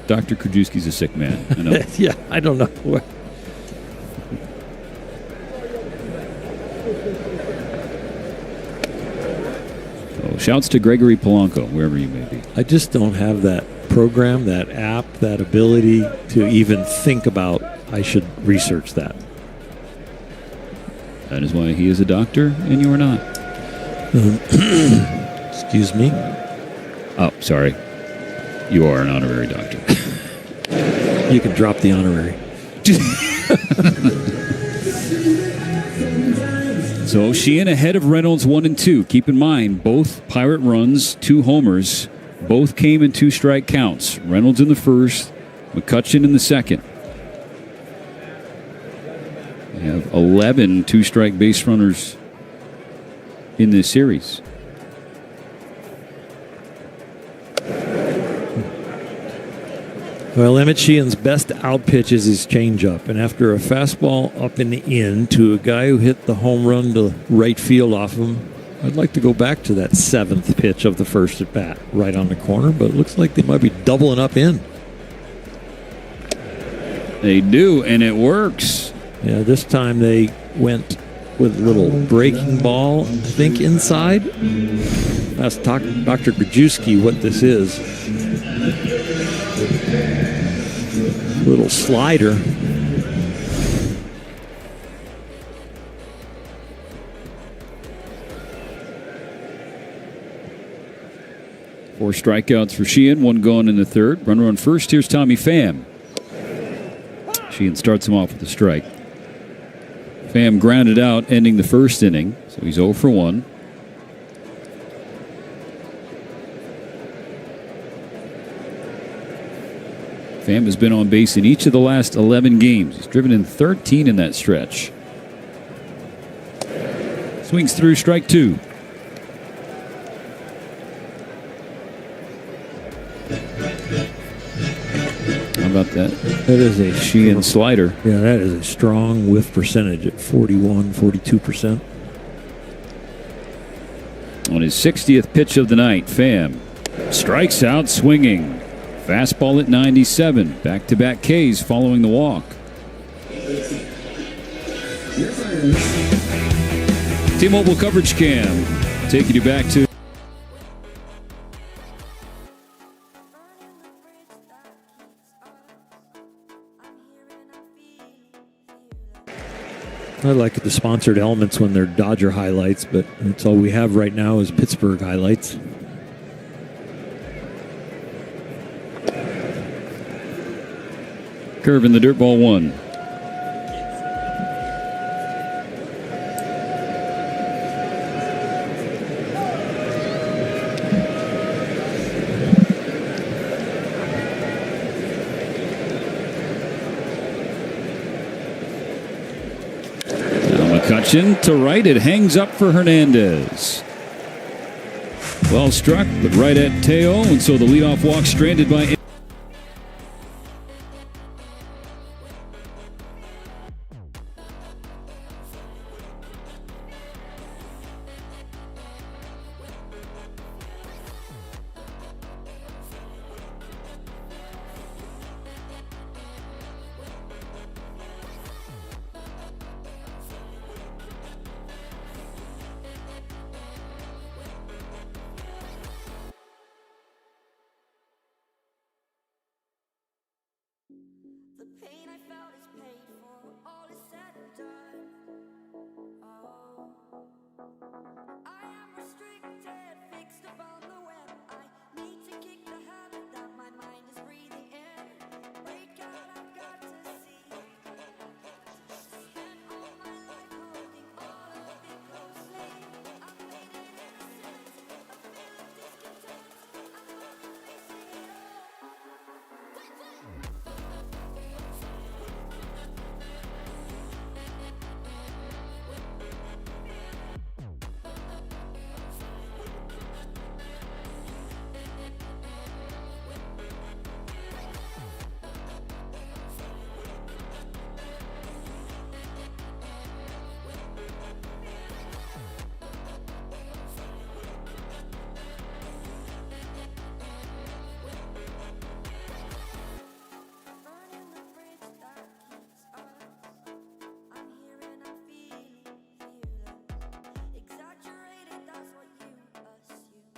Dr. Krajewski's a sick man. I know. Yeah, I don't know. Shouts to Gregory Polanco, wherever you may be. I just don't have that program, that app, that ability to even think about I should research that. That is why he is a doctor and you are not. Excuse me? Oh, sorry. You are an honorary doctor. You can drop the honorary. So Sheehan ahead of Reynolds 1 and 2. Keep in mind, both Pirate runs, 2 homers, both came in 2 strike counts. Reynolds in the first, McCutcheon in the second. We have 11 2-strike base runners in this series. Well, Emmett Sheehan's best out pitch is his changeup, and after a fastball up and in to a guy who hit the home run to right field off him, I'd like to go back to that 7th pitch of the first at bat, right on the corner, but it looks like they might be doubling up in. They do, and it works. Yeah, this time they went with a little breaking ball, I think, inside. Ask Dr. Krajewski what this is. Little slider. Four strikeouts for Sheehan, 1 gone in the third. Runner on first. Here's Tommy Pham. Sheehan starts him off with a strike. Pham grounded out, ending the first inning, so he's 0 for 1. Pham has been on base in each of the last 11 games. He's driven in 13 in that stretch. Swings through, strike 2. How about that? That is a Sheehan slider. Yeah, that is a strong whiff percentage at 42%. On his 60th pitch of the night, Pham strikes out swinging. Fastball at 97. Back-to-back Ks following the walk. T-Mobile Coverage Cam taking you back to I like the sponsored elements when they're Dodger highlights, but that's all we have right now is Pittsburgh highlights. Curve in the dirt, ball 1. McCutcheon to right. It hangs up for Hernandez. Well struck, but right at Teo, and so the leadoff walk stranded by. The pain I felt is paid for, all is said and done. Oh, I am restricted, fixed upon the web. I need to kick the habit that my mind is breathing in. Break out, I've got to see. Spent all my life holding all of it closely. I've made it innocent, a feel of discontent. I'm finally facing it all. Burning the bridge that keeps us. I'm here and I'm feeling fearless. Exaggerated, that's what you assume.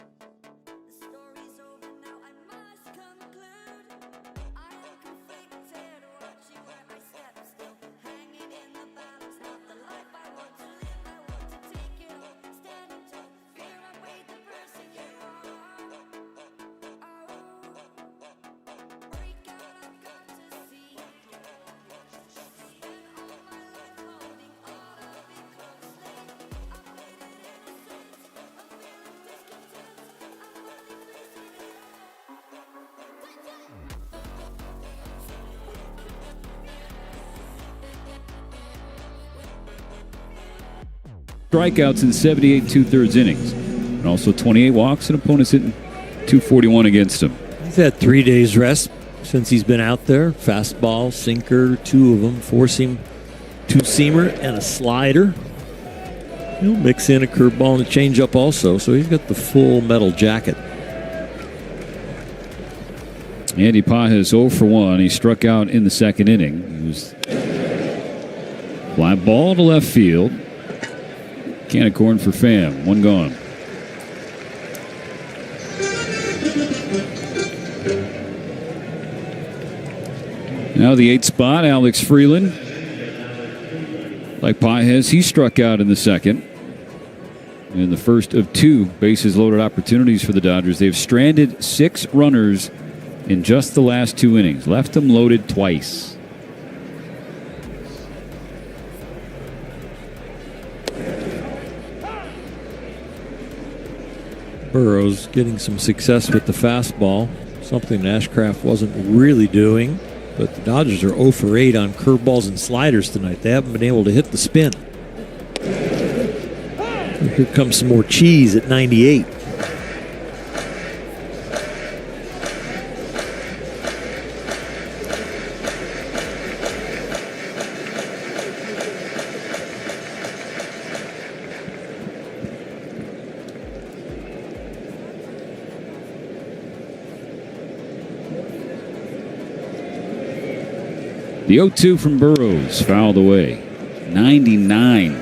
The story's over now, I must conclude. I am conflicted, watching where I step still. Hanging in the balance, not the life I want to live. I want to take it all, standing tall. Fear I weighed the person you are. Break out, I've got to see. Spent all my life holding all of it closely. I've made it innocent, a feel of discontent. I'm finally facing it Strikeouts in 78 2/3 innings, and also 28 walks, and opponents hitting 241 against him. He's had 3 days rest since he's been out there. Fastball, sinker, 2 of them, 4-seam, 2-seamer, and a slider. He'll mix in a curveball and a changeup also, so he's got the full metal jacket. Andy Pages 0 for 1. He struck out in the second inning. He was fly ball to left field. Can of corn for Pham. 1 gone. Now the 8th spot, Alex Freeland. Like Pages, he struck out in the second. In the first of 2 bases loaded opportunities for the Dodgers. They've stranded 6 runners in just the last 2 innings. Left them loaded twice. Burrows getting some success with the fastball, something Ashcraft wasn't really doing. But the Dodgers are 0 for 8 on curveballs and sliders tonight. They haven't been able to hit the spin. Here comes some more cheese at 98. The 0-2 from Burrows, fouled away. 99.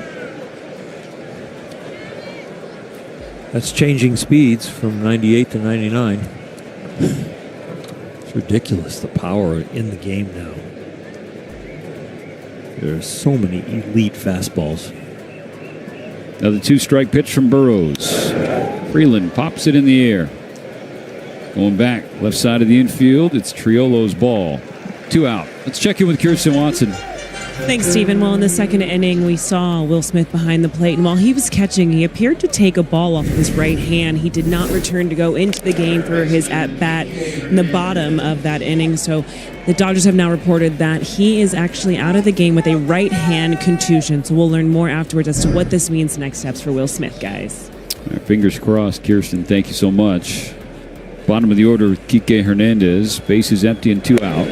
That's changing speeds from 98 to 99. It's ridiculous, the power in the game now. There's so many elite fastballs. Another 2-strike pitch from Burrows. Freeland pops it in the air. Going back, left side of the infield, it's Triolo's ball. 2 out. Let's check in with Kirsten Watson. Thanks, Stephen. Well, in the second inning, we saw Will Smith behind the plate, and while he was catching, he appeared to take a ball off of his right hand. He did not return to go into the game for his at-bat in the bottom of that inning, so the Dodgers have now reported that he is actually out of the game with a right hand contusion, so we'll learn more afterwards as to what this means next steps for Will Smith, guys. All right, fingers crossed, Kirsten. Thank you so much. Bottom of the order, Kike Hernandez. Bases empty and 2 out.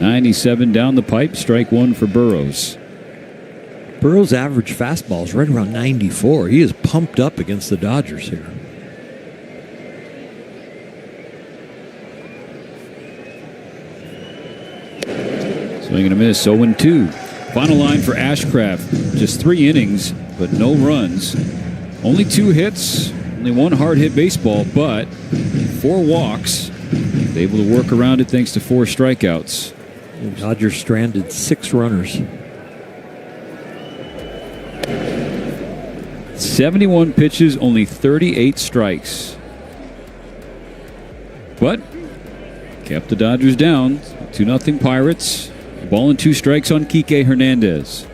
97 down the pipe, strike 1 for Burrows. Burrows' average fastball is right around 94. He is pumped up against the Dodgers here. Swing and a miss, 0-2. Final line for Ashcraft. Just 3 innings, but no runs. Only 2 hits, only 1 hard-hit baseball, but 4 walks. Able to work around it thanks to 4 strikeouts. The Dodgers stranded 6 runners. 71 pitches, only 38 strikes. But kept the Dodgers down. 2-0 Pirates. Ball and 2 strikes on Kike Hernandez.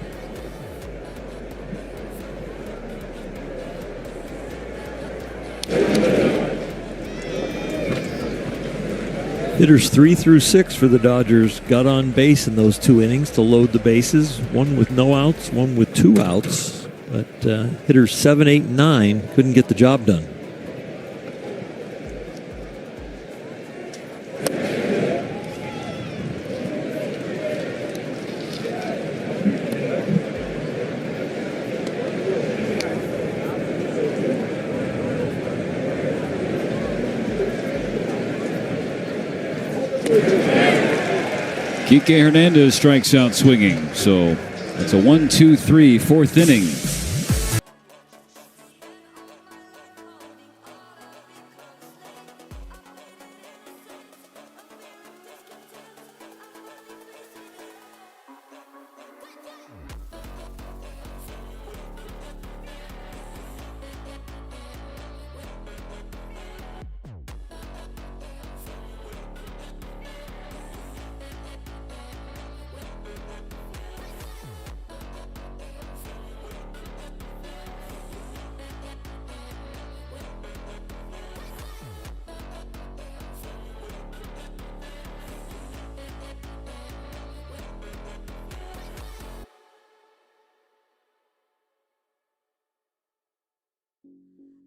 Hitters 3 through 6 for the Dodgers got on base in those 2 innings to load the bases. 1 with no outs, 1 with 2 outs. But hitters 7, 8, and 9 couldn't get the job done. Kike Hernandez strikes out swinging. So it's a 1-2-3 4th inning.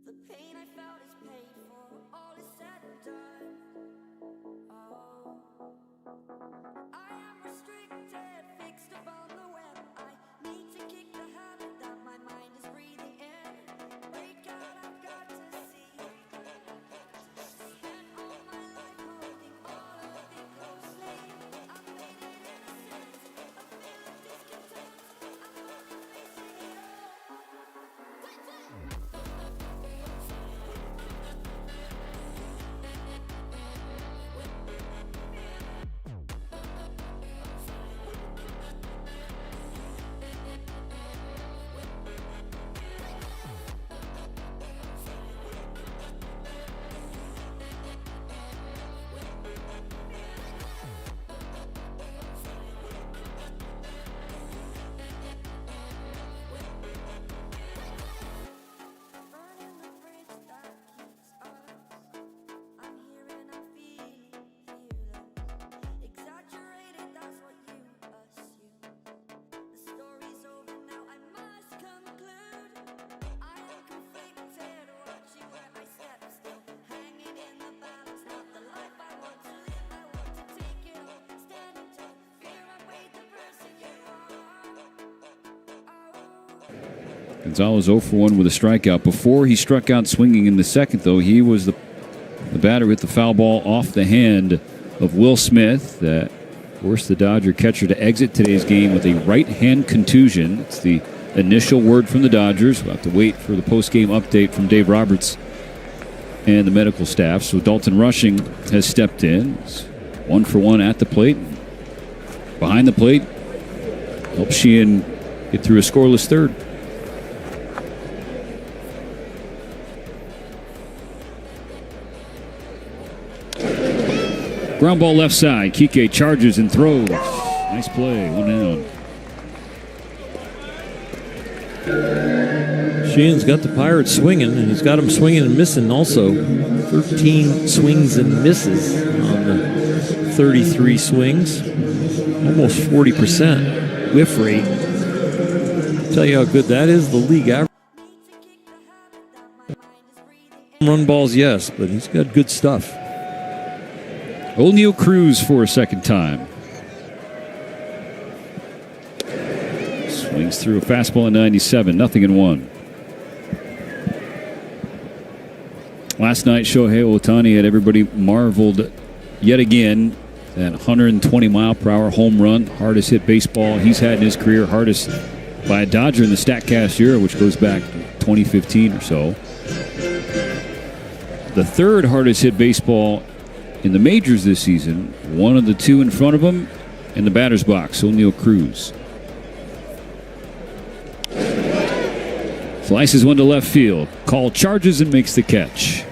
The pain I felt is paid for, all is said and done. Oh, I am restricted, fixed upon the web. I need to kick the habit that my mind is breathing in. Break out, I've got to see. Spent all my life holding all of it closely. I made it innocent, a feeling discontent. I'm only facing it all. Burning the bridge that keeps us. I'm here and I feel fearless. Exaggerated, that's what you assume. The story's over now, I must conclude. I am conflicted, watching where I step still. Hanging in the balance, not the life I want to live. I want to take it all, standing tall. Fear I weighed the person you are. Gonzalez 0 for 1 with a strikeout. Before he struck out swinging in the second, though, he was the batter hit the foul ball off the hand of Will Smith that forced the Dodger catcher to exit today's game with a right hand contusion. It's the initial word from the Dodgers. We'll have to wait for the post-game update from Dave Roberts and the medical staff. So Dalton Rushing has stepped in. He's 1 for 1 at the plate. Behind the plate, Help Sheehan get through a scoreless third. Ground ball left side. Kike charges and throws. Nice play. 1 down. Sheehan's got the Pirates swinging, and he's got them swinging and missing also. 13 swings and misses on the 33 swings. Almost 40% whiff rate. Tell you how good that is. The league average. Run balls, yes, but he's got good stuff. O'Neal Cruz for a second time. Swings through a fastball at 97, 0-1. Last night, Shohei Ohtani had everybody marveled yet again. That 120-mile-per-hour home run, hardest hit baseball he's had in his career, hardest by a Dodger in the StatCast era, which goes back to 2015 or so. The third hardest hit baseball in the majors this season, one of the two in front of him in the batter's box, O'Neal Cruz. Slices one to left field. Call charges and makes the catch.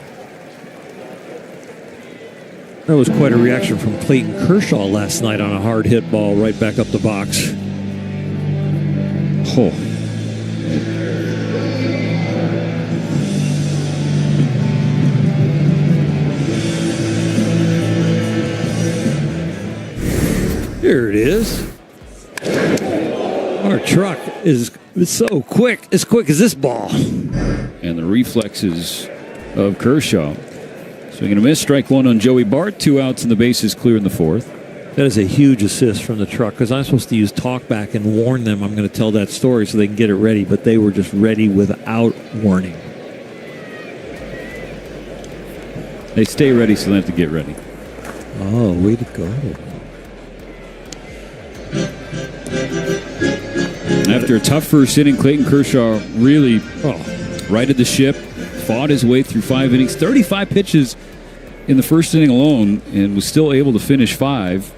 That was quite a reaction from Clayton Kershaw last night on a hard hit ball right back up the box. Oh. Here it is. Our truck is so quick, as quick as this ball. And the reflexes of Kershaw. Swing and a miss, strike one on Joey Bart. 2 outs and the bases clear in the fourth. That is a huge assist from the truck, because I'm supposed to use talkback and warn them I'm going to tell that story so they can get it ready, but they were just ready without warning. They stay ready, so they have to get ready. Oh, way to go. After a tough first inning, Clayton Kershaw really righted the ship, fought his way through 5 innings, 35 pitches in the first inning alone, and was still able to finish 5.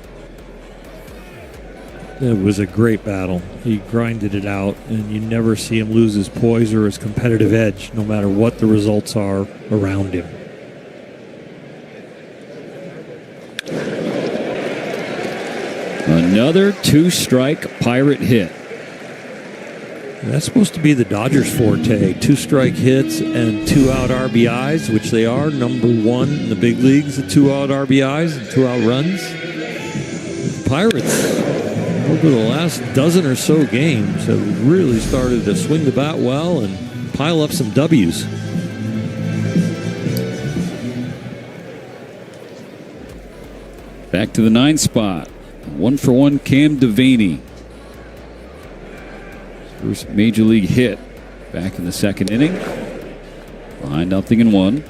It was a great battle. He grinded it out, and you never see him lose his poise or his competitive edge, no matter what the results are around him. Another 2-strike Pirate hit. That's supposed to be the Dodgers' forte. 2-strike hits and 2-out RBIs, which they are number 1 in the big leagues, 2-out RBIs and 2-out runs. The Pirates, over the last dozen or so games, have really started to swing the bat well and pile up some W's. Back to the 9th spot. 1-for-1 Cam Devaney. First major league hit back in the second inning. Behind 0-1.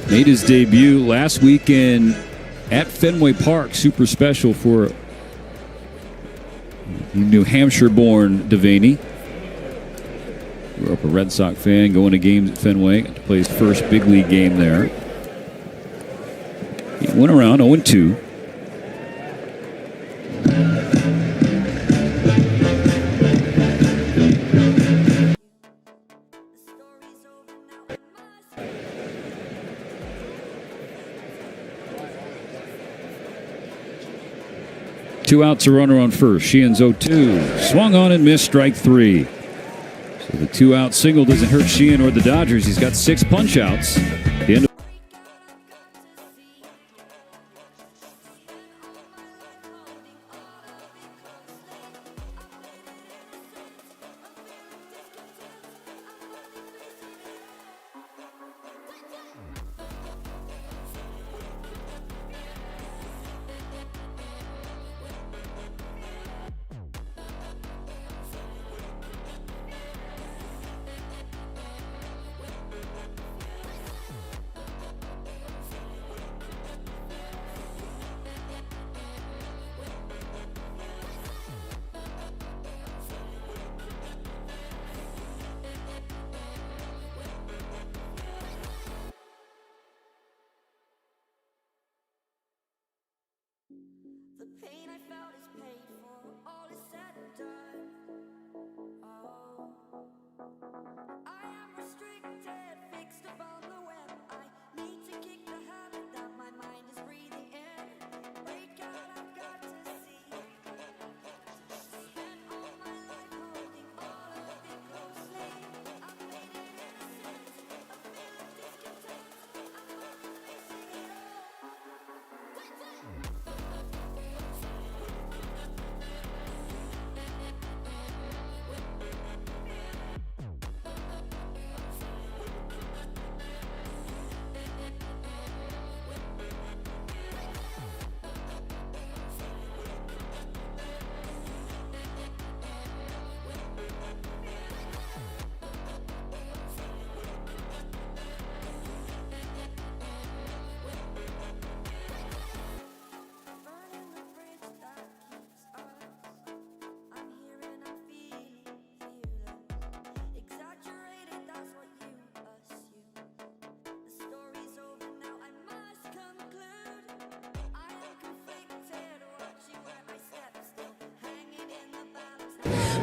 Made his debut last weekend at Fenway Park. Super special for New Hampshire-born Devaney. Grew up a Red Sox fan, going to games at Fenway. Got to play his first big league game there. He went around 0-2. Two outs, a runner on first. Sheehan's 0-2. Swung on and missed, strike 3. So the 2-out single doesn't hurt Sheehan or the Dodgers. He's got 6 punch-outs. The end of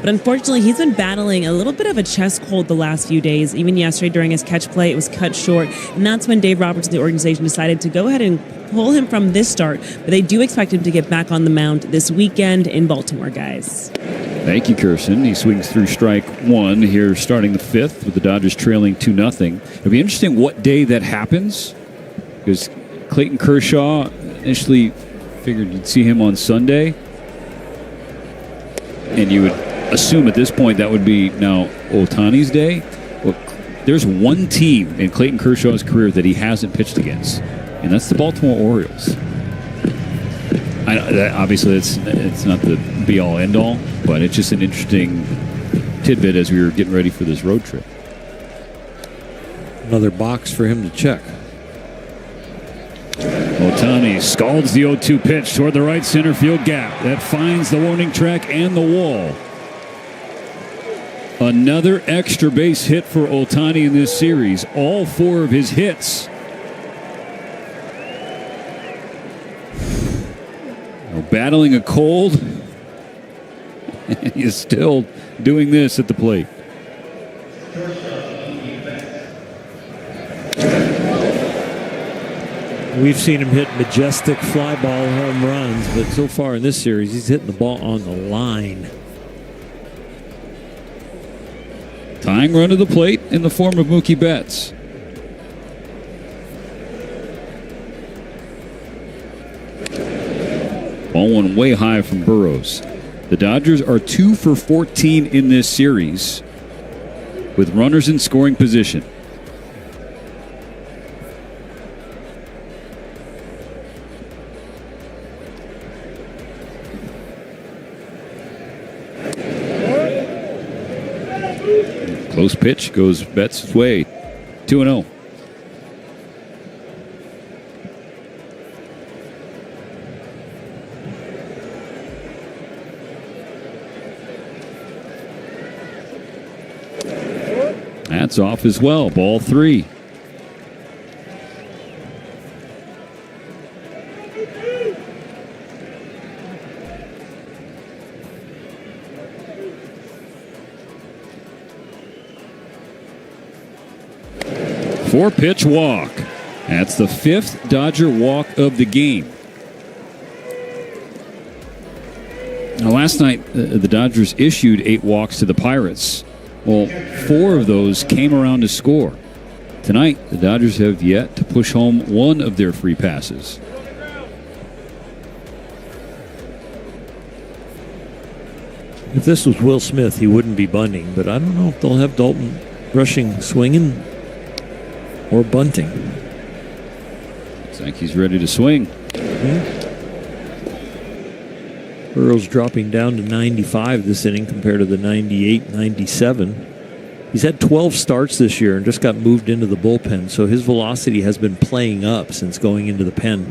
But unfortunately, he's been battling a little bit of a chest cold the last few days. Even yesterday during his catch play, it was cut short. And that's when Dave Roberts and the organization decided to go ahead and pull him from this start. But they do expect him to get back on the mound this weekend in Baltimore, guys. Thank you, Kirsten. He swings through strike one here starting the fifth with the Dodgers trailing 2-0. It'll be interesting what day that happens because Clayton Kershaw initially figured you'd see him on Sunday. And you would assume at this point that would be now Ohtani's day. Well, there's one team in Clayton Kershaw's career that he hasn't pitched against, and that's the Baltimore Orioles. Obviously, it's not the be-all, end-all, but it's just an interesting tidbit as we were getting ready for this road trip. Another box for him to check. Ohtani scalds the 0-2 pitch toward the right center field gap. That finds the warning track and the wall. Another extra base hit for Ohtani in this series. All four of his hits. Battling a cold. He is still doing this at the plate. We've seen him hit majestic fly ball home runs, but so far in this series, he's hitting the ball on the line. Tying run to the plate in the form of Mookie Betts. Ball one way high from Burrows. The Dodgers are 2 for 14 in this series with runners in scoring position. Close pitch goes Betts' way. 2-0. That's off as well. Ball 3. Four-pitch walk. That's the 5th Dodger walk of the game. Now, last night, the Dodgers issued 8 walks to the Pirates. Well, 4 of those came around to score. Tonight, the Dodgers have yet to push home one of their free passes. If this was Will Smith, he wouldn't be bunting, but I don't know if they'll have Dalton rushing, swinging, or bunting. Looks like he's ready to swing. Burrow's dropping down to 95 this inning compared to the 98, 97. He's had 12 starts this year and just got moved into the bullpen, so his velocity has been playing up since going into the pen.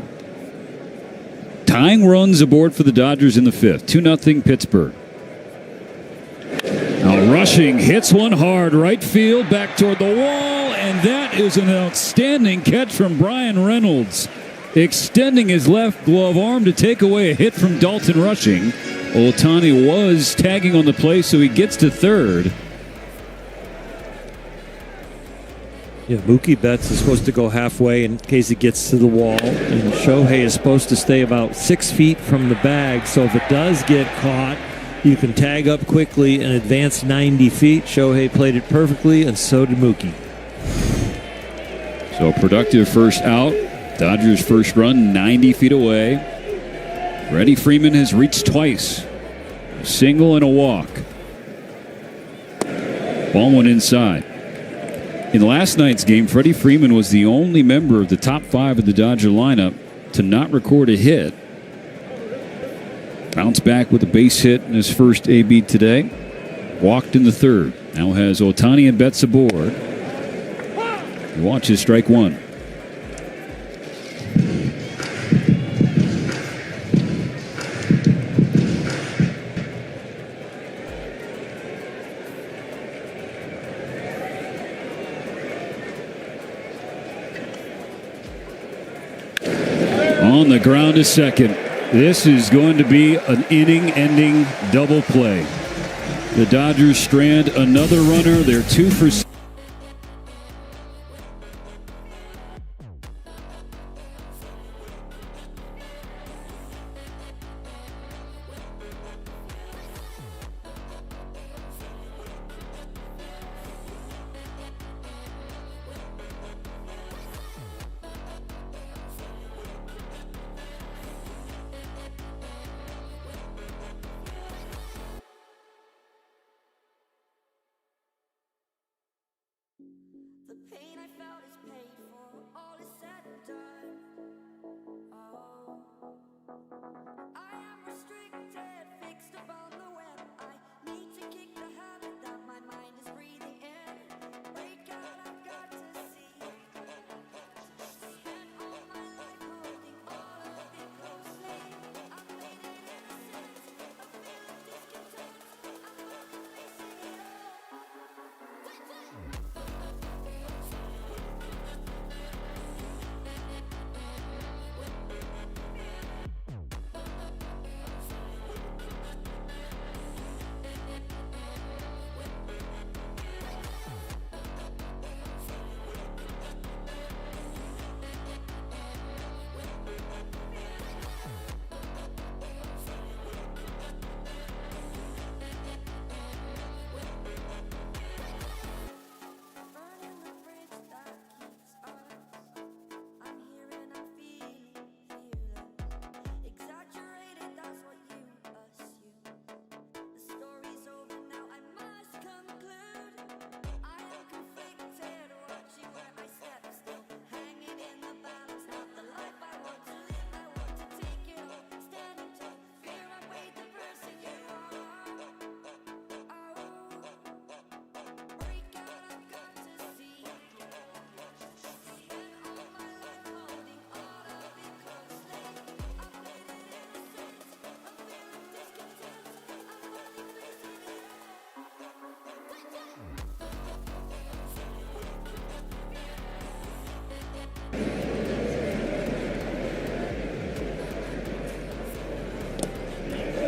Tying runs aboard for the Dodgers in the 5th. 2-0 Pittsburgh. Now rushing, hits one hard, right field, back toward the wall, and that is an outstanding catch from Brian Reynolds. Extending his left glove arm to take away a hit from Dalton Rushing. Ohtani was tagging on the play, so he gets to third. Yeah, Mookie Betts is supposed to go halfway in case it gets to the wall, and Shohei is supposed to stay about 6 feet from the bag, so if it does get caught, you can tag up quickly and advance 90 feet. Shohei played it perfectly, and so did Mookie. So productive first out. Dodgers first run 90 feet away. Freddie Freeman has reached twice. A single and a walk. Ball one inside. In last night's game, Freddie Freeman was the only member of the top 5 of the Dodger lineup to not record a hit. Bounced back with a base hit in his first AB today. Walked in the 3rd. Now has Ohtani and Betts aboard. He watches strike 1. On the ground to second. This is going to be an inning-ending double play. The Dodgers strand another runner. They're 2 for 6. The pain I felt is paid for, all is said and done. Oh, I am restricted, fixed upon the web. I need to kick the habit that my mind is breathing in. Break out, I've got to see. Spent all my life holding all of it closely. I've made it innocent, a feeling discontent. I'm not releasing it all. Burning the bridge that keeps us. I'm here and I'm feeling fearless. Exaggerated, that's what you assume. The story's over now, I must conclude. I am conflicted, watching where I step still. Hanging in the balance, not the life I want to live. I want to take it all, standing tall. Fear I weighed the person you are. Break out, I've got to see. Spent all my life holding all of it closely. I've made it innocent, a feeling discontent. I'm finally facing it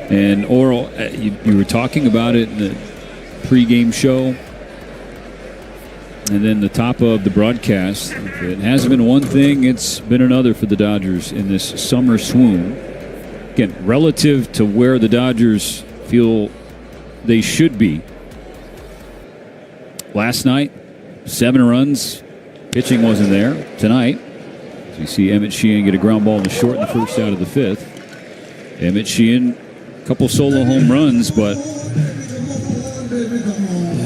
And Oral, you were talking about it in the pregame show. And then the top of the broadcast. If it hasn't been one thing, it's been another for the Dodgers in this summer swoon. Again, relative to where the Dodgers feel they should be. Last night, 7 runs. Pitching wasn't there. Tonight, as you see Emmett Sheehan get a ground ball in the short in the first out of the 5th. Emmett Sheehan, a couple solo home runs, but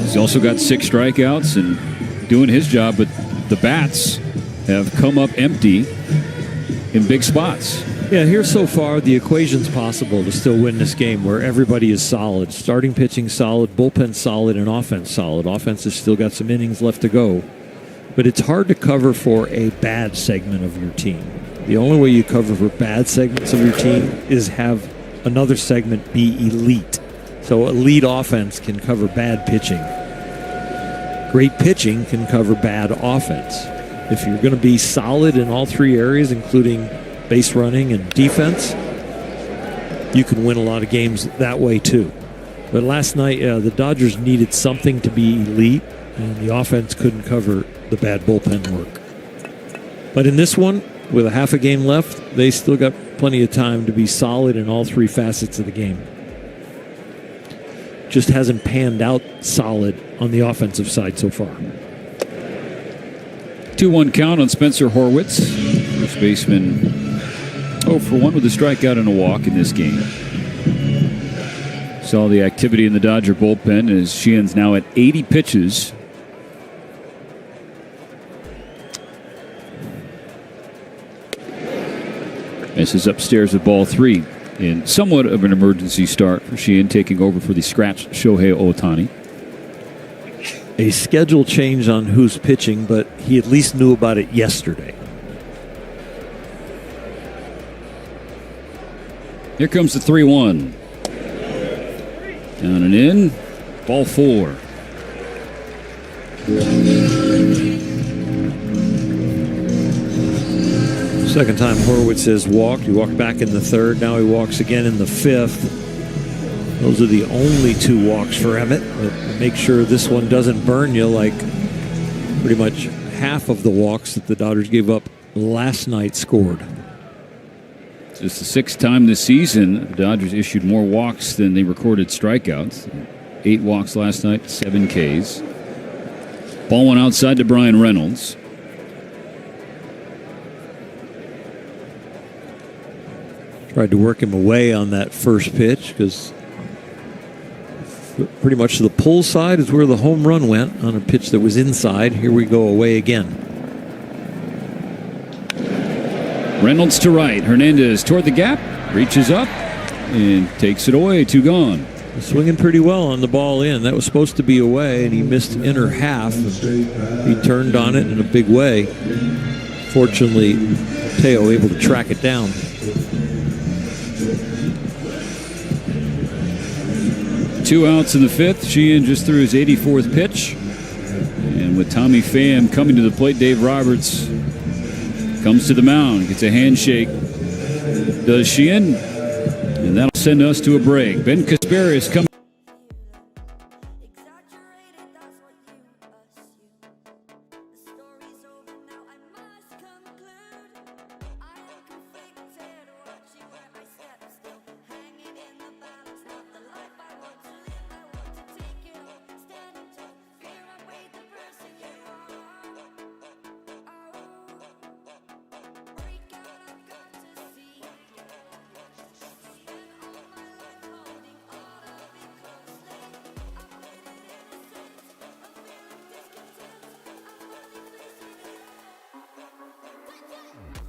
he's also got 6 strikeouts and doing his job, but the bats have come up empty in big spots. Yeah, here so far, the equation's possible to still win this game where everybody is solid. Starting pitching solid, bullpen solid, and offense solid. Offense has still got some innings left to go. But it's hard to cover for a bad segment of your team. The only way you cover for bad segments of your team is have another segment be elite. So elite offense can cover bad pitching. Great pitching can cover bad offense. If you're going to be solid in all 3 areas, including base running and defense, you can win a lot of games that way too. But last night, the Dodgers needed something to be elite, and the offense couldn't cover the bad bullpen work. But in this one, with a half a game left, they still got plenty of time to be solid in all 3 facets of the game. Just hasn't panned out solid on the offensive side so far. 2-1 count on Spencer Horwitz. First baseman 0 for 1 with a strikeout and a walk in this game. Saw the activity in the Dodger bullpen as Sheehan's now at 80 pitches. Misses upstairs with ball 3 in somewhat of an emergency start for Sheehan, taking over for the scratched Shohei Ohtani. A schedule change on who's pitching, but he at least knew about it yesterday. Here comes the 3-1. Down and in. Ball 4. Second time Horwitz has walked. He walked back in the 3rd. Now he walks again in the 5th. Those are the only 2 walks for Emmett. But make sure this one doesn't burn you like pretty much half of the walks that the Dodgers gave up last night scored. It's the 6th time this season the Dodgers issued more walks than they recorded strikeouts. 8 walks last night, 7 Ks. Ball went outside to Brian Reynolds. Tried to work him away on that first pitch because pretty much the pull side is where the home run went on a pitch that was inside. Here we go away again. Reynolds to right. Hernandez toward the gap. Reaches up and takes it away. 2 gone. Swinging pretty well on the ball in. That was supposed to be away, and he missed inner half. He turned on it in a big way. Fortunately, Teo able to track it down. Two outs in the 5th. Sheehan just threw his 84th pitch. And with Tommy Pham coming to the plate, Dave Roberts comes to the mound, gets a handshake. Does Sheehan? And that'll send us to a break. Ben Kasparius coming. Exaggerated, that's what you assume. The story's over now, I must conclude. I am conflicted, watching where I step still. Hanging in the balance, not the life I want to live. I want to take it all, standing tall. Fear I weighed the person you are. Break out, I've got to see. Spend all my life holding all of it closely. I've made it innocent. I'm feeling discontent. I'm finally facing it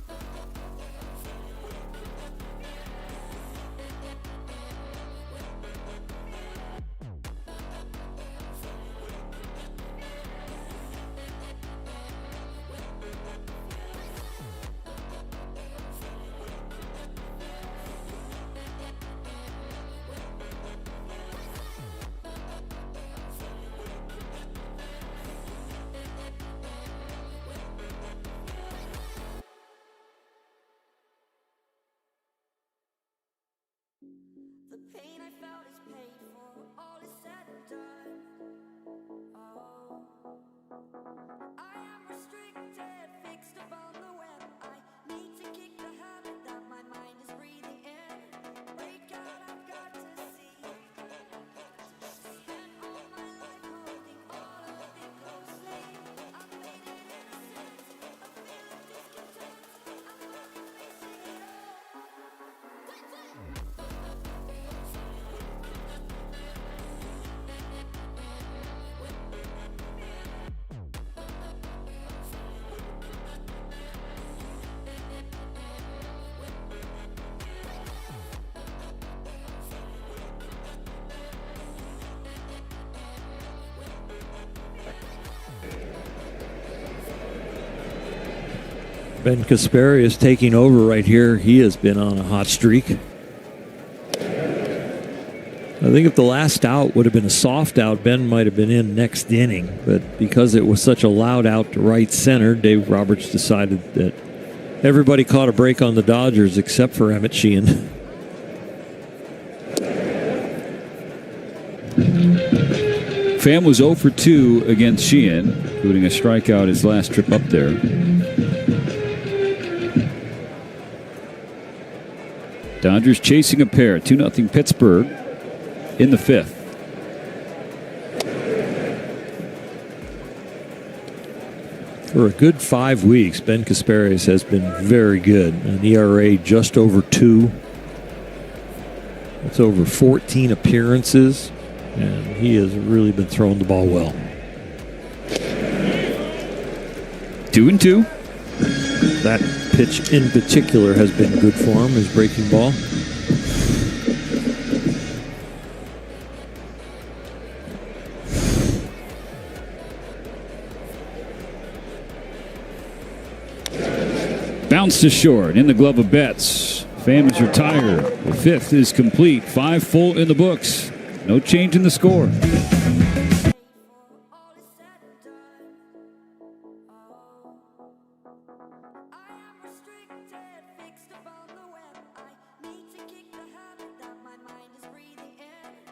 The pain I felt is paid for, all is said and done. Oh, I am restricted, fixed upon the web. I need to kick the habit that my mind is breathing in. Break out, I've got to see. Spent all my life holding all of it closely. I've made it innocent, I'm feeling discontent. I'm finally facing it all. Ben Kasparius taking over right here. He has been on a hot streak. I think if the last out would have been a soft out, Ben might have been in next inning. But because it was such a loud out to right center, Dave Roberts decided that everybody caught a break on the Dodgers except for Emmett Sheehan. Pham was 0 for 2 against Sheehan, including a strikeout his last trip up there. Dodgers chasing a pair, 2-0 Pittsburgh in the 5th. For a good 5 weeks, Ben Kasparius has been very good. An ERA just over 2. It's over 14 appearances, and he has really been throwing the ball well. 2-2. That pitch in particular has been good for him, his breaking ball. Bounce to short, in the glove of Betts. Pham is retired. The 5th is complete. 5 full in the books. No change in the score. All is said and done. Oh, I am restricted, fixed upon the web. I need to kick the habit that my mind is breathing in.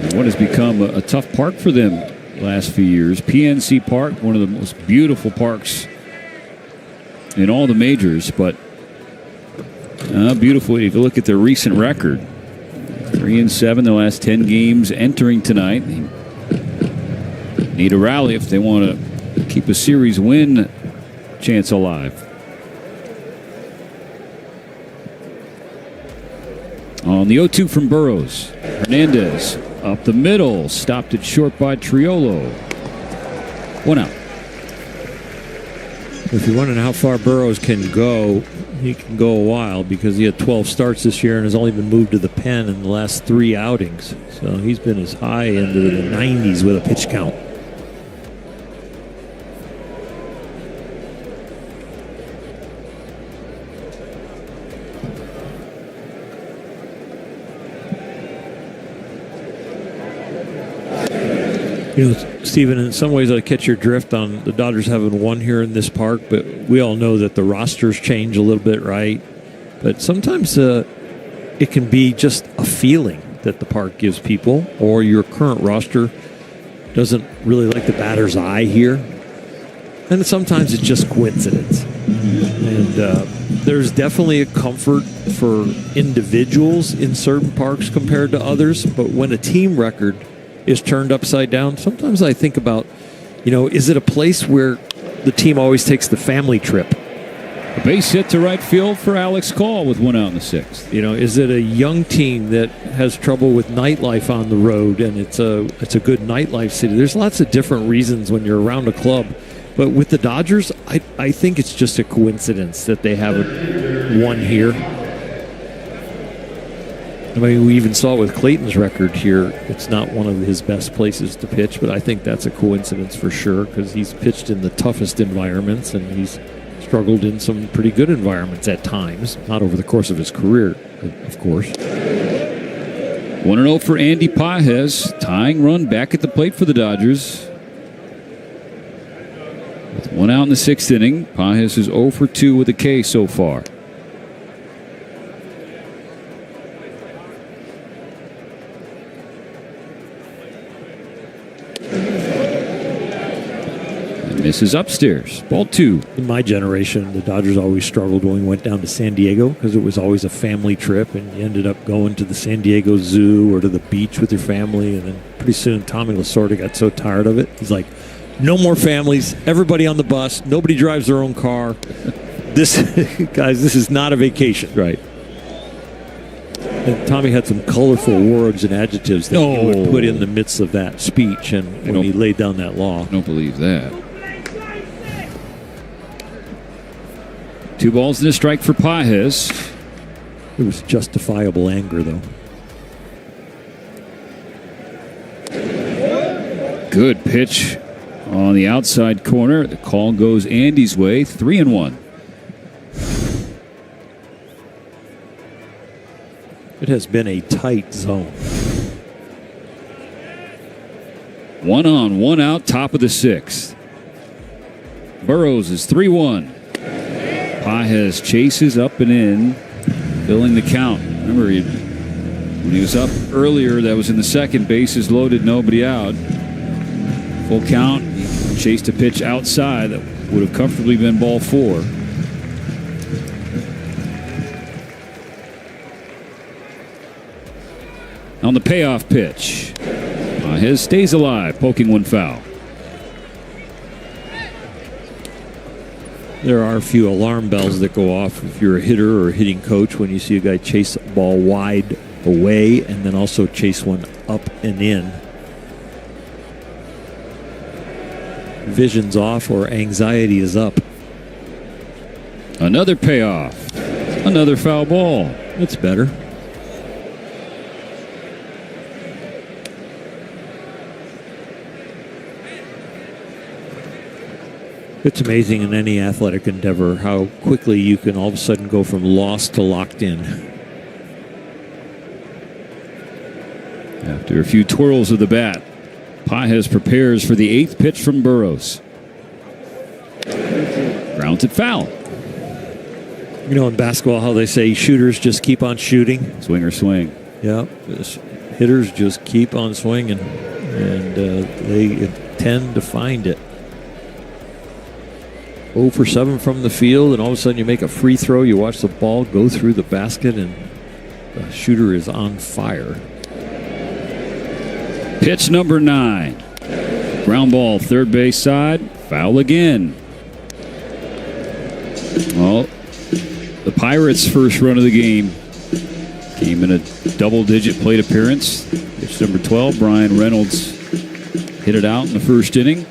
And what has become a tough park for them the last few years. PNC Park, one of the most beautiful parks in all the majors, but beautiful. If you look at their recent record, 3-7 the last 10 games entering tonight. They need a rally if they want to keep a series win chance alive. On the 0-2 from Burrows, Hernandez up the middle, stopped it short by Triolo. 1 out. If you're wondering how far Burrows can go, he can go a while because he had 12 starts this year and has only been moved to the pen in the last 3 outings. So he's been as high into the 90s with a pitch count. You know, Stephen, in some ways I catch your drift on the Dodgers having won here in this park, but we all know that the rosters change a little bit, right? But sometimes it can be just a feeling that the park gives people, or your current roster doesn't really like the batter's eye here. And sometimes it's just coincidence. And there's definitely a comfort for individuals in certain parks compared to others, but when a team record is turned upside down, sometimes I think about, is it a place where the team always takes the family trip? A base hit to right field for Alex Call with 1 out in the 6th. Is it a young team that has trouble with nightlife on the road and it's a good nightlife city? There's lots of different reasons when you're around a club. But with the Dodgers, I think it's just a coincidence that they haven't won here. I mean, we even saw it with Clayton's record here. It's not one of his best places to pitch, but I think that's a coincidence for sure because he's pitched in the toughest environments and he's struggled in some pretty good environments at times. Not over the course of his career, of course. 1-0 for Andy Pages. Tying run back at the plate for the Dodgers. With 1 out in the 6th inning, Pages is 0 for 2 with a K so far. Misses upstairs. Ball 2. In my generation, the Dodgers always struggled when we went down to San Diego because it was always a family trip, and you ended up going to the San Diego Zoo or to the beach with your family, and then pretty soon Tommy Lasorda got so tired of it. He's like, no more families, everybody on the bus, nobody drives their own car. This is not a vacation. Right. And Tommy had some colorful words and adjectives that he would put in the midst of that speech and when he laid down that law. I don't believe that. 2 balls and a strike for Pages. It was justifiable anger, though. Good pitch on the outside corner. The call goes Andy's way. 3-1. It has been a tight zone. 1 on, 1 out, top of the 6th. Burrows is 3-1. Pages chases up and in, filling the count. Remember, when he was up earlier, that was in the second, bases loaded, nobody out. Full count, he chased a pitch outside that would have comfortably been ball 4. On the payoff pitch, Pages stays alive, poking 1 foul. There are a few alarm bells that go off if you're a hitter or a hitting coach when you see a guy chase a ball wide away and then also chase one up and in. Vision's off or anxiety is up. Another payoff. Another foul ball. That's better. It's amazing in any athletic endeavor how quickly you can all of a sudden go from lost to locked in. After a few twirls of the bat, Pages prepares for the 8th pitch from Burrows. Grounds it foul. You know in basketball how they say shooters just keep on shooting? Swing or swing. Yeah. hitters just keep on swinging, and they tend to find it. 0 for 7 from the field, and all of a sudden you make a free throw. You watch the ball go through the basket, and the shooter is on fire. Pitch number 9. Ground ball, third base side. Foul again. Well, the Pirates' first run of the game came in a double-digit plate appearance. Pitch number 12, Brian Reynolds hit it out in the first inning.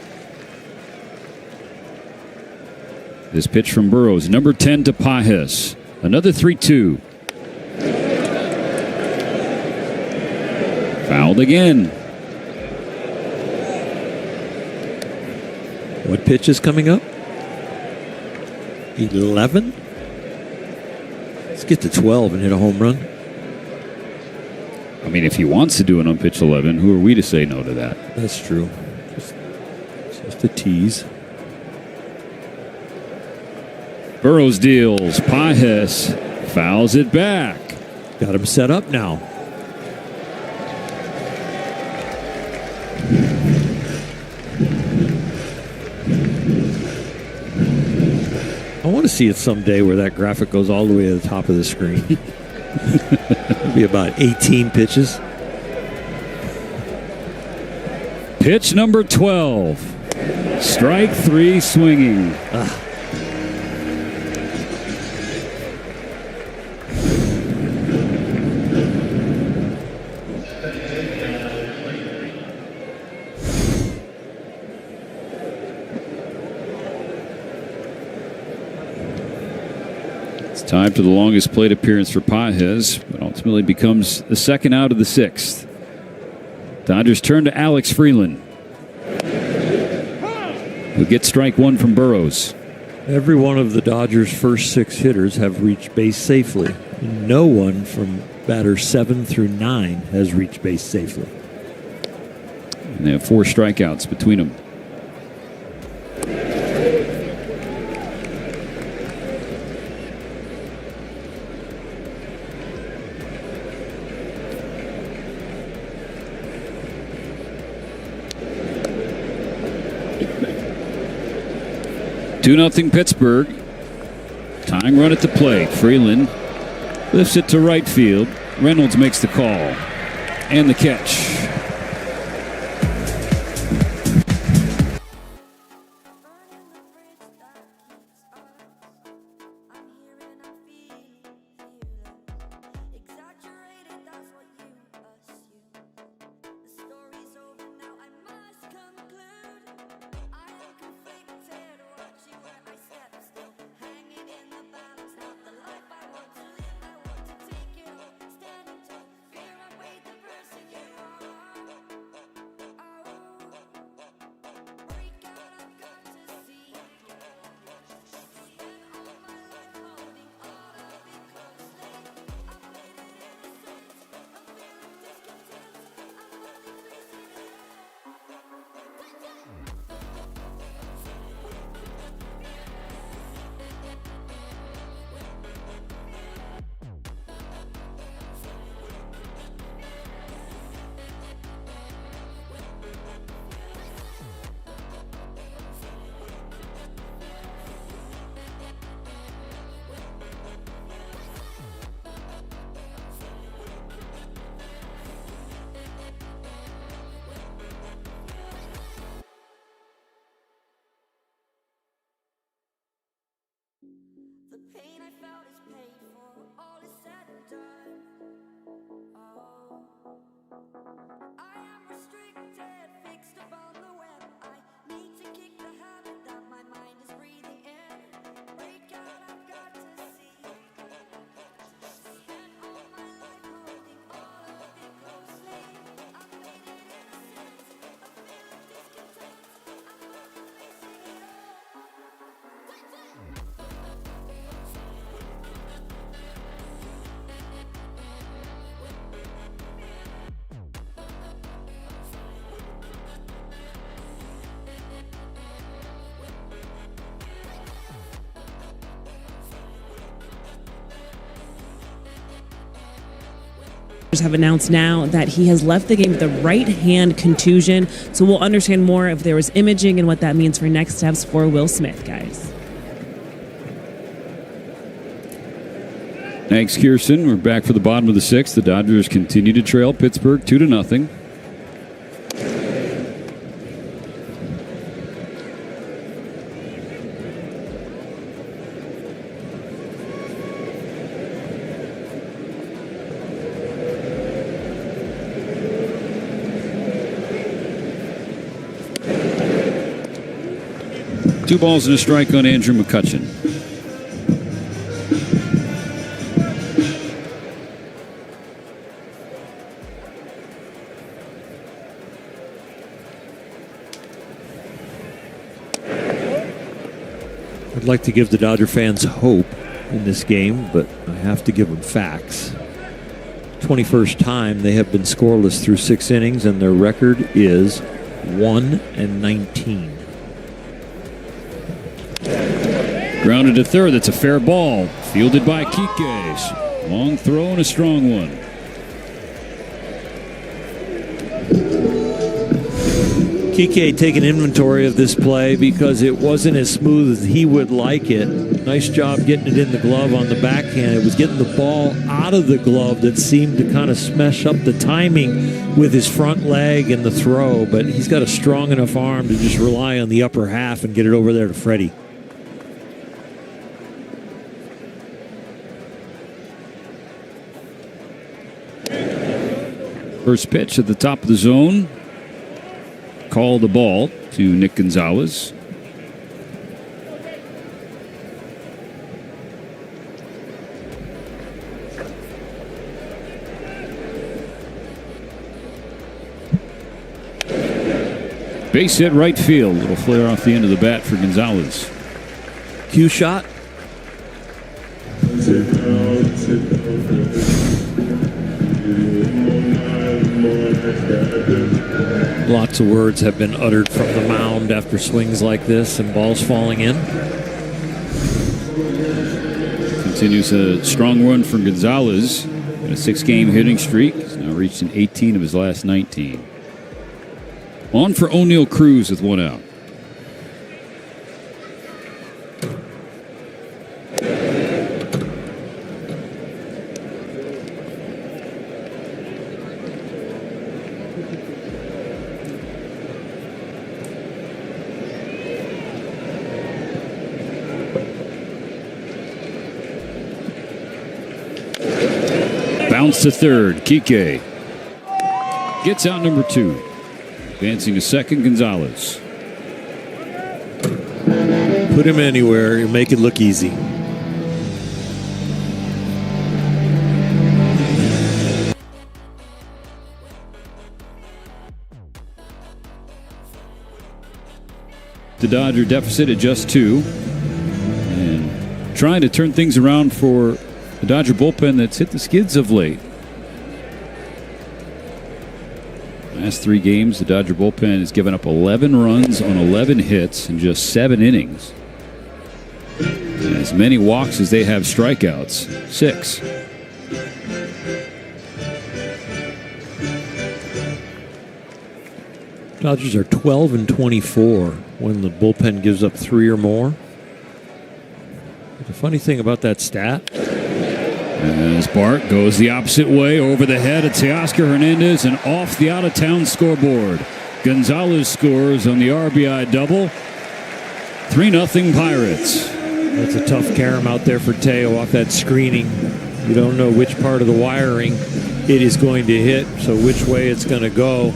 This pitch from Burrows, number 10 to Pajes. Another 3-2. Fouled again. What pitch is coming up? 11? Let's get to 12 and hit a home run. I mean, if he wants to do it on pitch 11, who are we to say no to that? That's true. Just a tease. Burrows deals. Pajes fouls it back. Got him set up now. I want to see it someday where that graphic goes all the way to the top of the screen. It'll be about 18 pitches. Pitch number 12. Strike 3 swinging. Time to the longest plate appearance for Pajes, but ultimately becomes the second out of the 6th. Dodgers turn to Alex Freeland, who gets strike 1 from Burrows. Every one of the Dodgers' first 6 hitters have reached base safely. No one from batter 7 through 9 has reached base safely. And they have 4 strikeouts between them. Two 2-0 Pittsburgh. Tying run at the plate. Freeland lifts it to right field. Reynolds makes the call. And the catch. have announced now that he has left the game with a right hand contusion. So we'll understand more if there was imaging and what that means for next steps for Will Smith, guys. Thanks, Kirsten. We're back for the bottom of the sixth. The Dodgers continue to trail Pittsburgh 2-0. Two balls and a strike on Andrew McCutchen. I'd like to give the Dodger fans hope in this game, but I have to give them facts. 21st time they have been scoreless through 6 innings, and their record is 1-19. Grounded to third. That's a fair ball. Fielded by Kike. Long throw and a strong one. Kike taking inventory of this play because it wasn't as smooth as he would like it. Nice job getting it in the glove on the backhand. It was getting the ball out of the glove that seemed to kind of smash up the timing with his front leg and the throw, but he's got a strong enough arm to just rely on the upper half and get it over there to Freddie. First pitch at the top of the zone. Call the ball to Nick Gonzalez. Base hit right field. Little flare off the end of the bat for Gonzalez. Cue shot. Lots of words have been uttered from the mound after swings like this and balls falling in. Continues a strong run for Gonzalez. Got a 6-game hitting streak. He's now reached an 18 of his last 19. On for O'Neal Cruz with 1 out. Bounce to third. Kike gets out number 2. Advancing to second, Gonzalez. Put him anywhere, you make it look easy. The Dodger deficit at just 2. And trying to turn things around for the Dodger bullpen that's hit the skids of late. Last 3 games, the Dodger bullpen has given up 11 runs on 11 hits in just 7 innings. And as many walks as they have strikeouts, 6. Dodgers are 12-24 when the bullpen gives up 3 or more. But the funny thing about that stat, as Bart goes the opposite way over the head of Teoscar Hernandez and off the out-of-town scoreboard. Gonzalez scores on the RBI double. 3-0 Pirates. that's a tough carom out there for Teo off that screening. You don't know which part of the wiring it is going to hit, so which way it's going to go.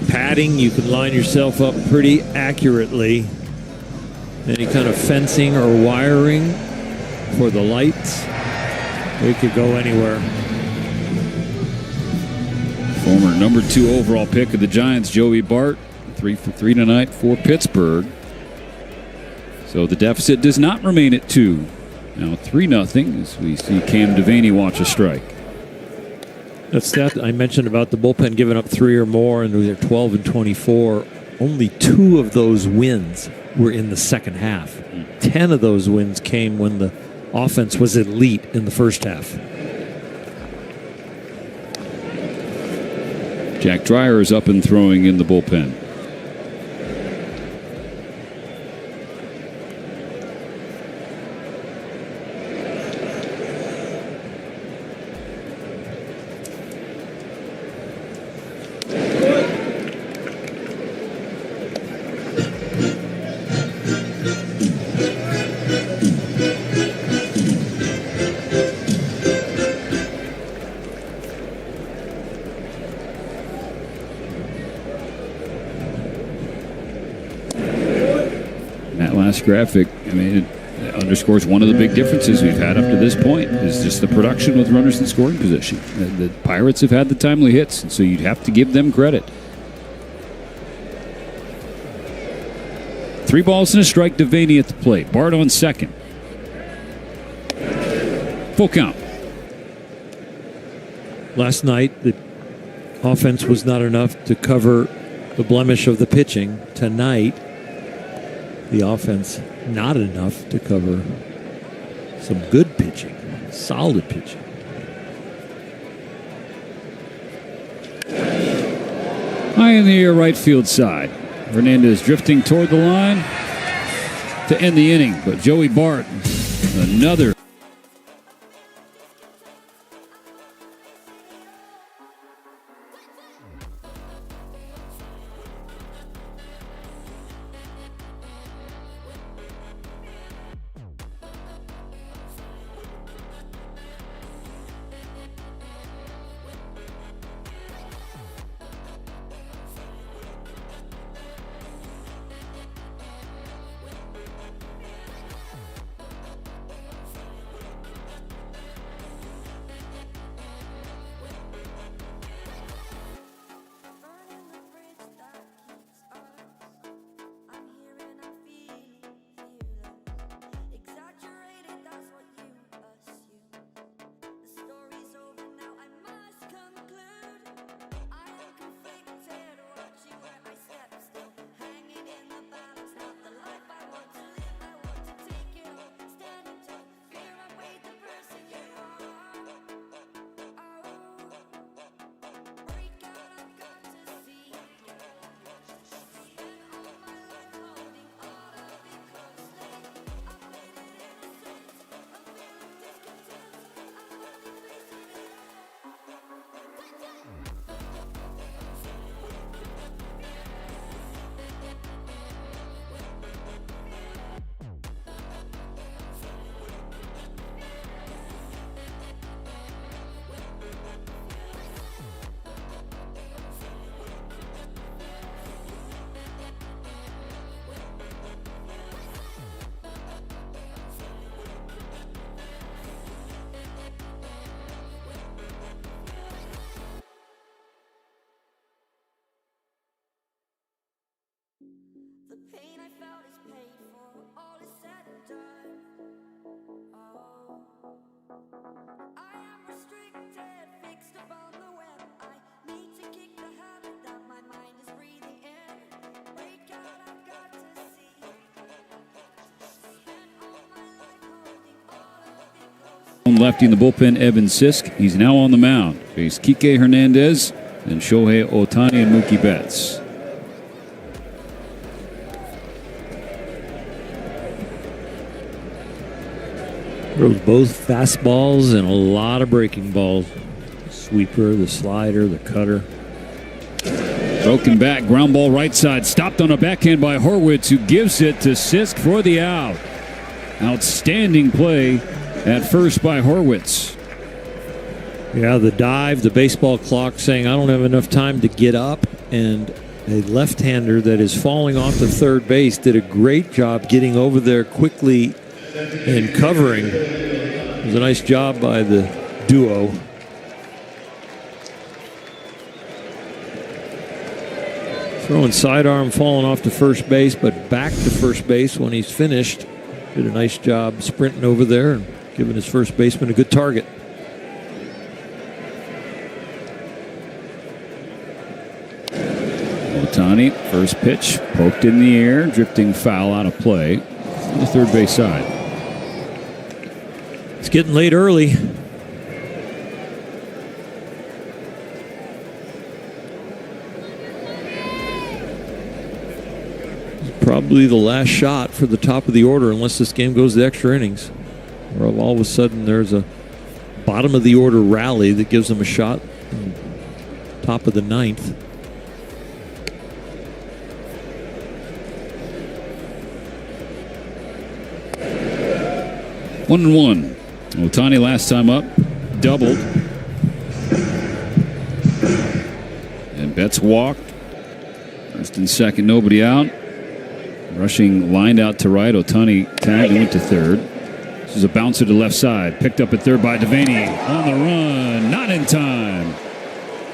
Padding, you can line yourself up pretty accurately. Any kind of fencing or wiring for the lights, we could go anywhere. Former number 2 overall pick of the Giants, Joey Bart, 3 for 3 tonight for Pittsburgh. So the deficit does not remain at 2. Now 3-0 as we see Cam Devaney watch a strike. That stat I mentioned about the bullpen giving up 3 or more, and they're 12-24. Only 2 of those wins were in the second half. 10 of those wins came when the offense was elite in the first half. Jack Dreyer is up and throwing in the bullpen. Graphic, I mean, it underscores one of the big differences we've had up to this point is just the production with runners in scoring position. The Pirates have had the timely hits, and so you'd have to give them credit. 3 balls and a strike. Devaney at the plate. Bart on second. Full count. Last night, the offense was not enough to cover the blemish of the pitching. Tonight, the offense not enough to cover some good pitching, solid pitching. High in the air, right field side. Hernandez drifting toward the line to end the inning, but Joey Bart, another. Burning the bridge that keeps us. I'm here and I feel fearless. Exaggerated, that's what you assume. The story's over now, I must conclude. I am conflicted, watching where I step still. Hanging in the balance, not the life I want to live. I want to take it all, standing tall. Fear I weighed the person you are. Break out, I've got to see. Spent all my life holding all of it closely. I played it innocent, a feel of discontent. I love the face of it The pain I felt is paid for, all is said and done. Oh, I am restricted, fixed upon the web. I need to kick the habit that my mind is breathing in. Break out, I've got to see. Spent all my life holding all of it closely. Lefty in the bullpen, Evan Sisk. He's now on the mound. Face Kike Hernandez and Shohei Ohtani and Mookie Betts. Throws both fastballs and a lot of breaking balls. The sweeper, the slider, the cutter. Broken back, ground ball right side. Stopped on a backhand by Horwitz, who gives it to Sisk for the out. Outstanding play at first by Horwitz. Yeah, the dive, the baseball clock saying, I don't have enough time to get up. And a left-hander that is falling off the third base did a great job getting over there quickly and covering. It was a nice job by the duo. Throwing sidearm, falling off to first base, but back to first base when he's finished. Did a nice job sprinting over there and giving his first baseman a good target. Ohtani, first pitch, poked in the air, drifting foul out of play on the third base side. It's getting late early. Probably the last shot for the top of the order unless this game goes to extra innings. Or all of a sudden there's a bottom of the order rally that gives them a shot in top of the ninth. One and one. Ohtani last time up, doubled. And Betts walked. First and second, nobody out. Rushing lined out to right. Ohtani tagged and went to third. This is a bouncer to left side. Picked up at third by Devaney. On the run. Not in time.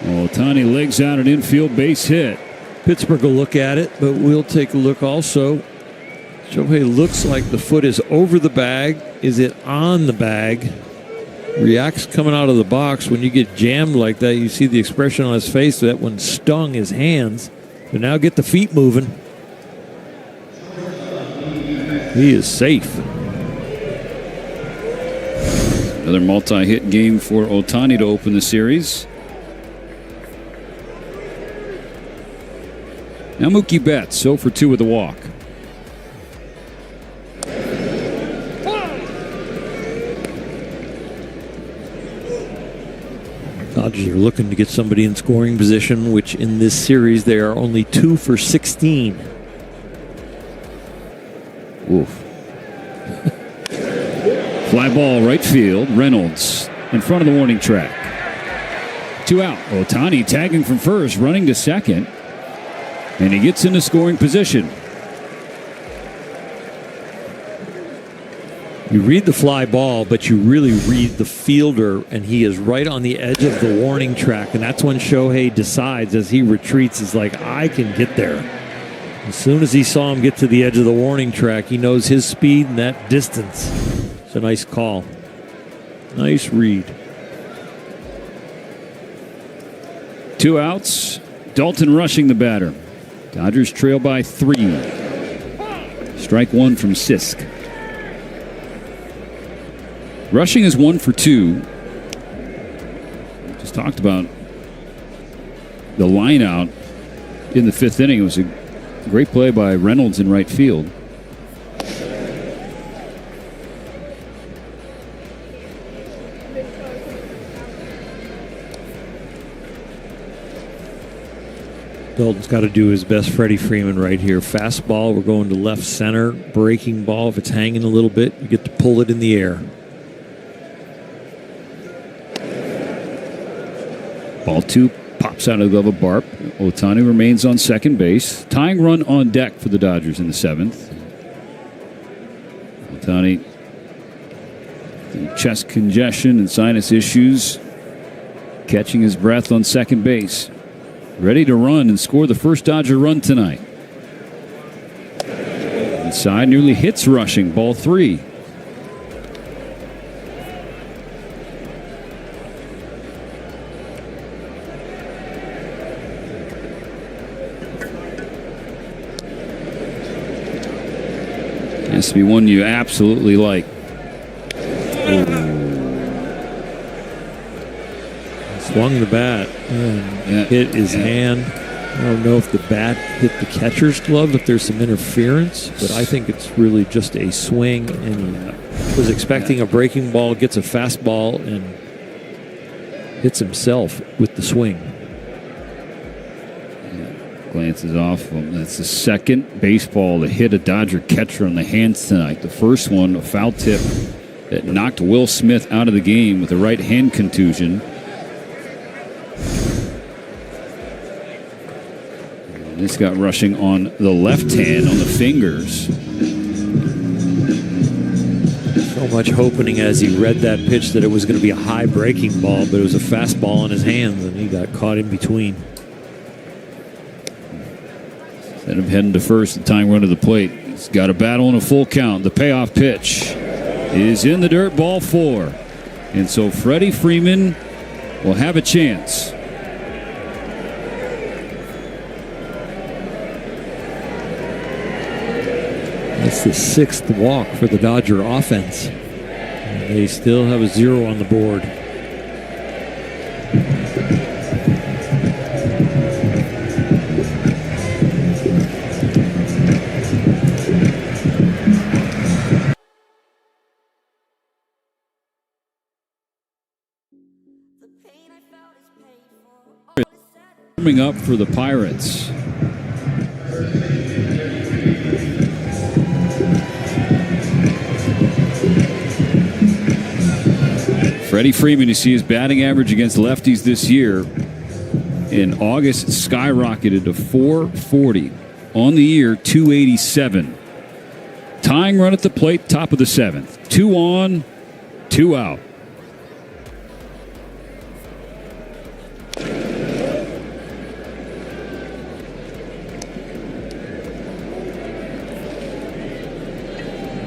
Ohtani legs out an infield base hit. Pittsburgh will look at it, but we'll take a look also. Shohei looks like the foot is over the bag. Is it on the bag? Reacts coming out of the box. When you get jammed like that, you see the expression on his face. That one stung his hands. But now get the feet moving. He is safe. Another multi-hit game for Ohtani to open the series. Now Mookie Betts, 0 for 2 with a walk. Dodgers are looking to get somebody in scoring position, which in this series they are only 2 for 16. Oof. Fly ball right field. Reynolds in front of the warning track. 2 out. Ohtani tagging from first, running to second. And he gets into scoring position. You read the fly ball, but you really read the fielder, and he is right on the edge of the warning track. And that's when Shohei decides, as he retreats, is like, I can get there. As soon as he saw him get to the edge of the warning track, he knows his speed and that distance. It's a nice call. Nice read. 2 outs. Dalton rushing the batter. Dodgers trail by 3. Strike 1 from Sisk. Rushing is 1 for 2. Just talked about the line out in the 5th inning. It was a great play by Reynolds in right field. Dalton's got to do his best. Freddie Freeman right here. Fastball, we're going to left center. Breaking ball, if it's hanging a little bit, you get to pull it in the air. Ball 2 pops out of the glove of Barp. Ohtani remains on second base. Tying run on deck for the Dodgers in the 7th. Ohtani, chest congestion and sinus issues, catching his breath on second base. Ready to run and score the first Dodger run tonight. Inside, nearly hits rushing. Ball 3. Has to be one you absolutely like. Swung the bat and hit his hand. I don't know if the bat hit the catcher's glove, if there's some interference, but I think it's really just a swing, and he was expecting a breaking ball, gets a fastball, and hits himself with the swing. Glances off. That's the second baseball to hit a Dodger catcher on the hands tonight. The first one, a foul tip that knocked Will Smith out of the game with a right hand contusion. And this got rushing on the left hand, on the fingers. So much hoping as he read that pitch that it was going to be a high breaking ball, but it was a fastball in his hands, and he got caught in between. Instead of heading to first, the tying run to the plate. He's got a battle and a full count. The payoff pitch is in the dirt, ball 4. And so Freddie Freeman will have a chance. That's the 6th walk for the Dodger offense. And they still have a 0 on the board. Coming up for the Pirates. Freddie Freeman, you see his batting average against lefties this year. In August, it skyrocketed to 440. On the year, 287. Tying run at the plate, top of the 7th. 2 on, 2 out.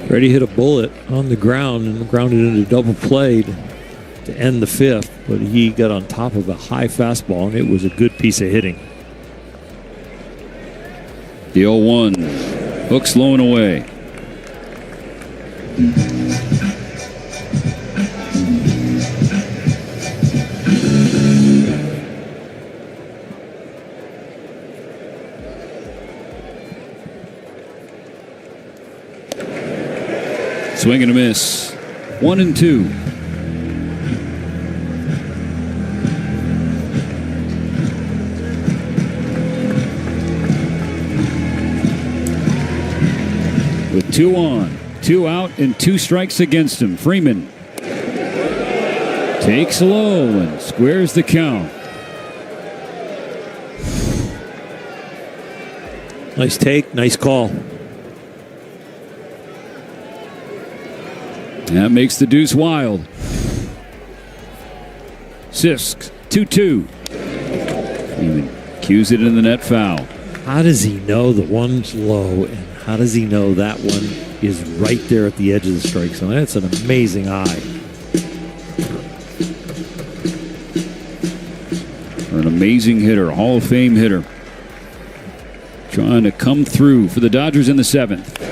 Freddie hit a bullet on the ground and grounded into double play to end the 5th, but he got on top of a high fastball, and it was a good piece of hitting. The 0-1. Hooks low and away. Swing and a miss. 1-2. With 2 on, 2 out, and 2 strikes against him. Freeman takes low and squares the count. Nice take, nice call. That makes the deuce wild. Sisk, 2-2. Freeman cues it in the net foul. How does he know the one's low, and how does he know that one is right there at the edge of the strike zone? That's an amazing eye. An amazing hitter, a Hall of Fame hitter. Trying to come through for the Dodgers in the 7th.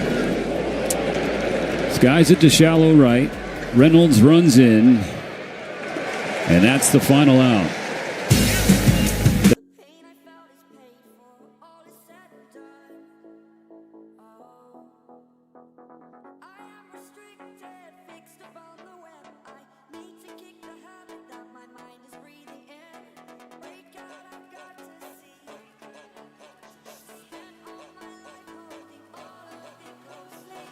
Skies it to shallow right. Reynolds runs in. And that's the final out. The pain I felt is paid for, all is said and done. Oh, I am restricted, fixed upon the web. I need to kick the habit that my mind is breathing in. Great God, I've got to see. Spent all my life holding all of it closely.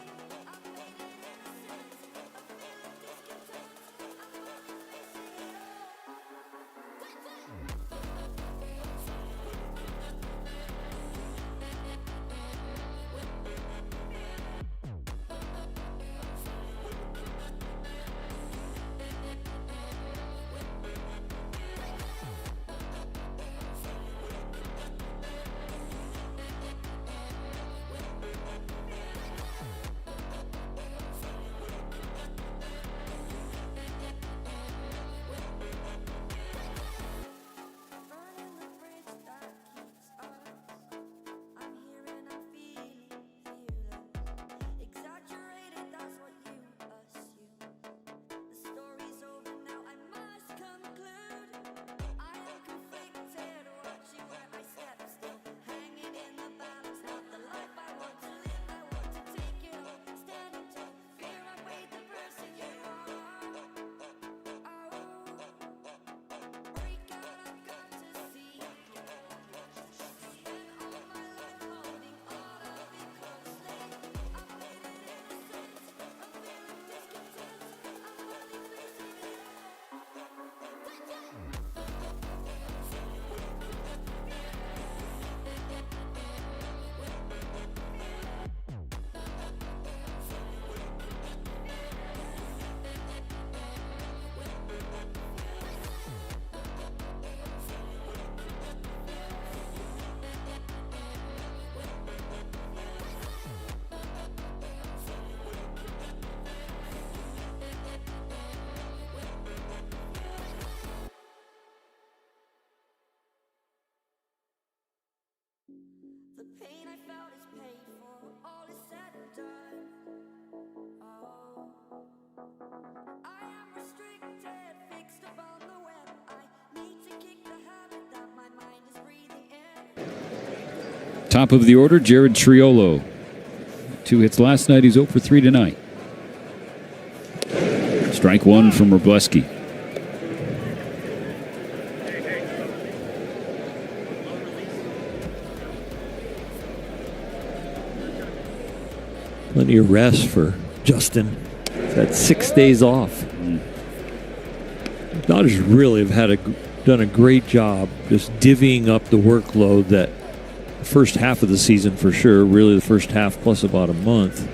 I've made it innocent, a feeling discontent. I'm only facing it all. Burning the bridge that keeps us. I'm here and I'm feeling fearless. Exaggerated, that's what you assume. The story's over now, I must conclude. I am conflicted, watching where I step still. Hanging in the balance, not the life I want to live. I want to take it all, standing tall. Fear I weighed the person you are. Great God, I've got to see. Spent all my life holding all of it closely. I've made it innocent, a feeling discontent. I'm only facing it The pain I felt is paid for, all is said and done. Oh, I am restricted, fixed upon the web. I need to kick the habit that my mind is breathing in. Top of the order, Jared Triolo. 2 hits last night. He's 0 for 3 tonight. Strike 1 from Robleski. Plenty of rest for Justin. He's had 6 days off. Dodgers really have done a great job just divvying up the workload that the first half of the season for sure, really the first half plus about a month.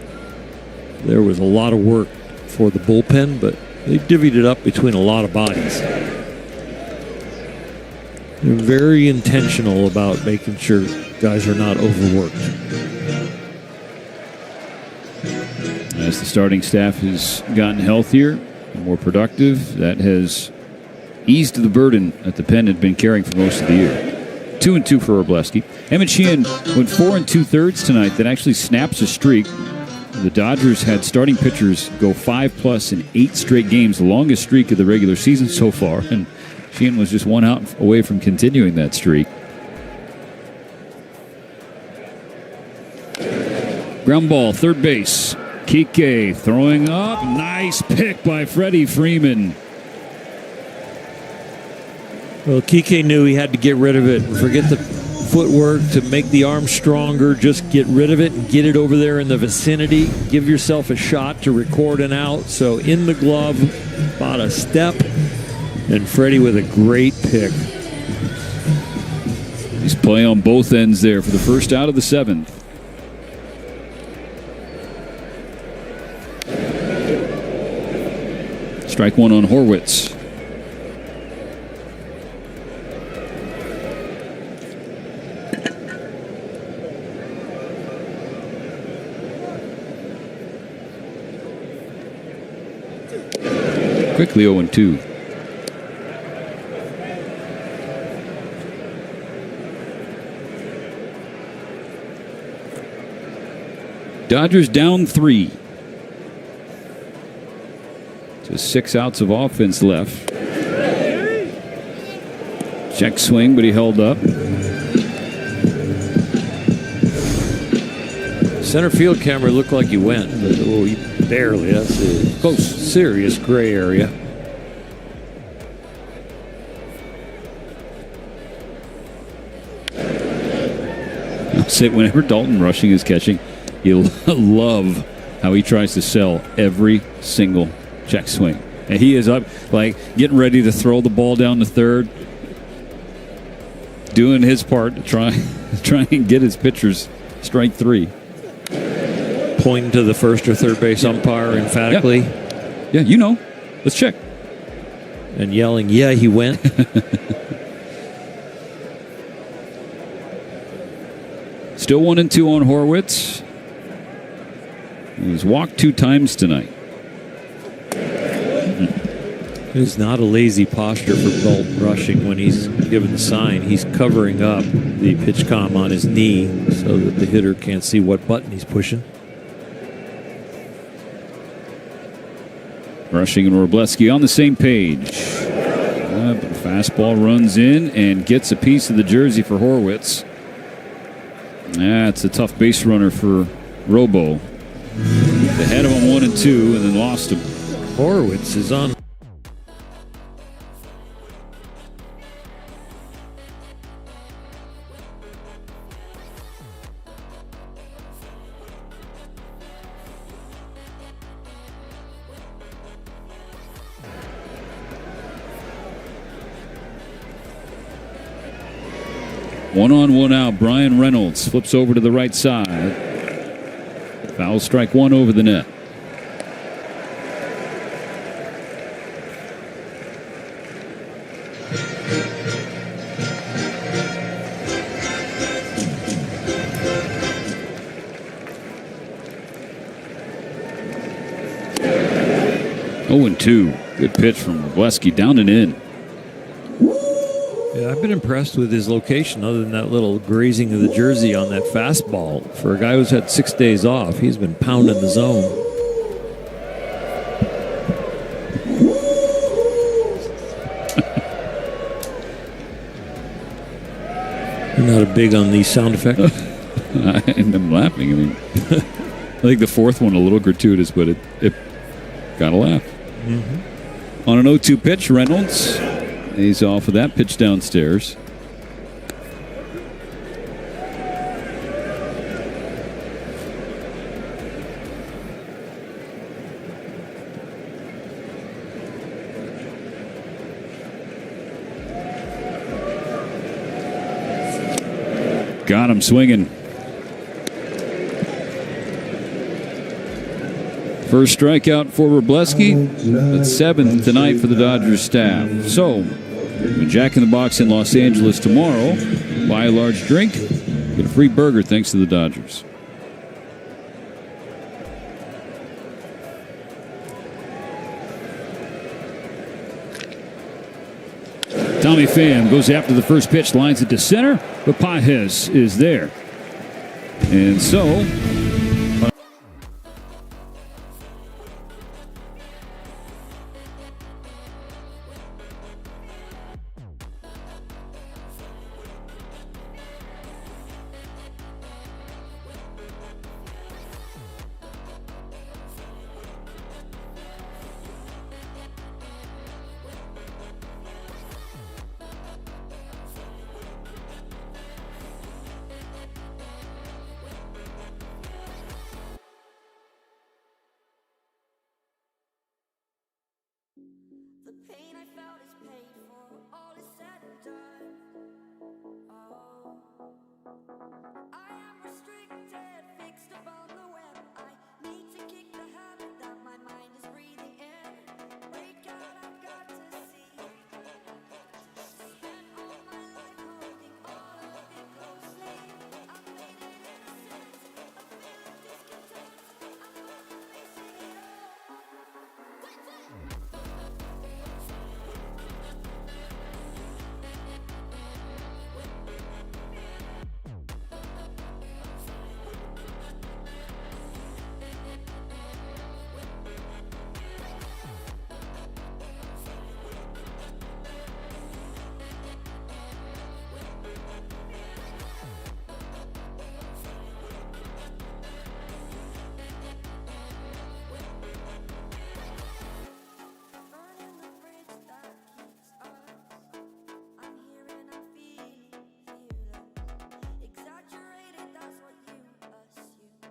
There was a lot of work for the bullpen, but they divvied it up between a lot of bodies. They're very intentional about making sure guys are not overworked. As the starting staff has gotten healthier and more productive, that has eased the burden that the pen had been carrying for most of the year. 2-2 for Wroblewski. Emmett Sheehan went 4 2/3 tonight. That actually snaps a streak. The Dodgers had starting pitchers go 5+ in 8 straight games, the longest streak of the regular season so far. And Sheehan was just 1 out away from continuing that streak. Ground ball, third base. Kike throwing up. Nice pick by Freddie Freeman. Well, Kike knew he had to get rid of it. Forget the footwork to make the arm stronger. Just get rid of it and get it over there in the vicinity. Give yourself a shot to record an out. So in the glove, about a step. And Freddie with a great pick. He's playing on both ends there for the first out of the 7th. Strike one on Horwitz. Quickly 0-2. Dodgers down 3. Just 6 outs of offense left. Check swing, but he held up. Center field camera looked like he went, but he barely. That's a close, serious gray area. I'll say whenever Dalton Rushing is catching, you love how he tries to sell every single check swing. And he is up, like, getting ready to throw the ball down the third, doing his part to try and get his pitchers strike 3. Pointing to the first or third base umpire emphatically. Yeah, you know. Let's check. And yelling, yeah, he went. Still 1-2 on Horwitz. He was walked 2 times tonight. It's not a lazy posture for Dalton Rushing when he's given the sign. He's covering up the pitch comm on his knee so that the hitter can't see what button he's pushing. Rushing and Wroblewski on the same page. But the fastball runs in and gets a piece of the jersey for Horwitz. It's a tough base runner for Robo. They had him on 1-2 and then lost him. Horwitz is on. One on, one out. Brian Reynolds flips over to the right side. Foul strike 1 over the net. Oh, and 2. Good pitch from Wroblewski down and in. Yeah, I've been impressed with his location other than that little grazing of the jersey on that fastball. For a guy who's had 6 days off, he's been pounding the zone. You're not big on these sound effects? I'm laughing. I mean, I think the fourth one a little gratuitous, but it got a laugh. Mm-hmm. On an 0-2 pitch, Reynolds. He's off of that pitch downstairs. Got him swinging. First strikeout for Wrobleski. That's 7th tonight for the Dodgers staff. So, when Jack in the Box in Los Angeles tomorrow, buy a large drink, get a free burger thanks to the Dodgers. Tommy Pham goes after the first pitch, lines it to center, but Pages is there. And so, The pain I felt is paid for, all is said and done. Oh, I am restricted, fixed upon the web. I need to kick the habit that my mind is breathing in. Break out, I've got to see. Spent all my life holding all of it closely. I've made it innocent, a bit of discontent. I'm only facing it all. Burning the bridge that keeps us. I'm here and I'm feeling fearless. Exaggerated, that's what you assume.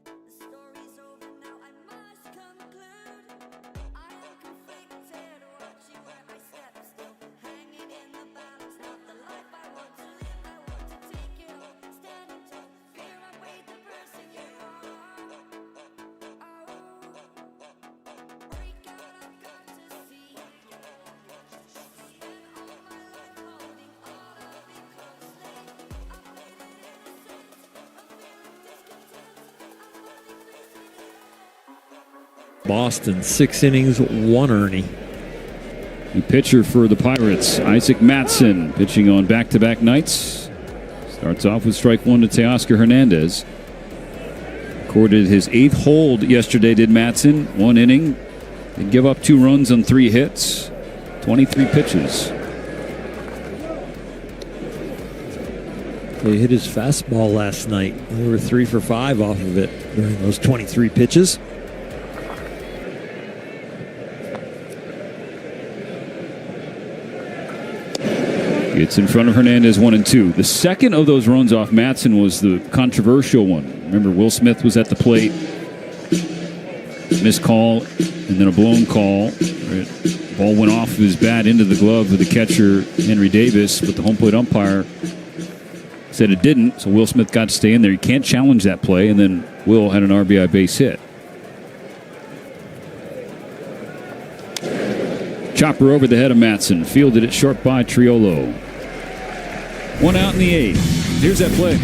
The story's over now, I must conclude. I am conflicted, watching where I step still. Hanging in the balance, not the life I want to live. I want to take it all, standing tall. Fear I weighed the person you are. Oh, break out, I've got to see. Spent all my life holding all of it closely. I've made it innocent, a bit of discontent. I'm only facing it all. Boston, 6 innings, 1 earning. the pitcher for the Pirates, Isaac Mattson, pitching on back-to-back nights. Starts off with strike one to Teoscar Hernandez. Recorded his 8th hold yesterday, did Mattson. 1 inning. Did give up 2 runs on 3 hits. 23 pitches. They hit his fastball last night. They were 3 for 5 off of it during those 23 pitches. Gets in front of Hernandez, 1-2. The second of those runs off Mattson was the controversial one. Remember, Will Smith was at the plate. Missed call, and then a blown call. Ball went off of his bat into the glove of the catcher, Henry Davis, but the home plate umpire said it didn't, so Will Smith got to stay in there. You can't challenge that play, and then Will had an RBI base hit. Chopper over the head of Mattson. Fielded it short by Triolo. 1 out in the 8th. Here's that play.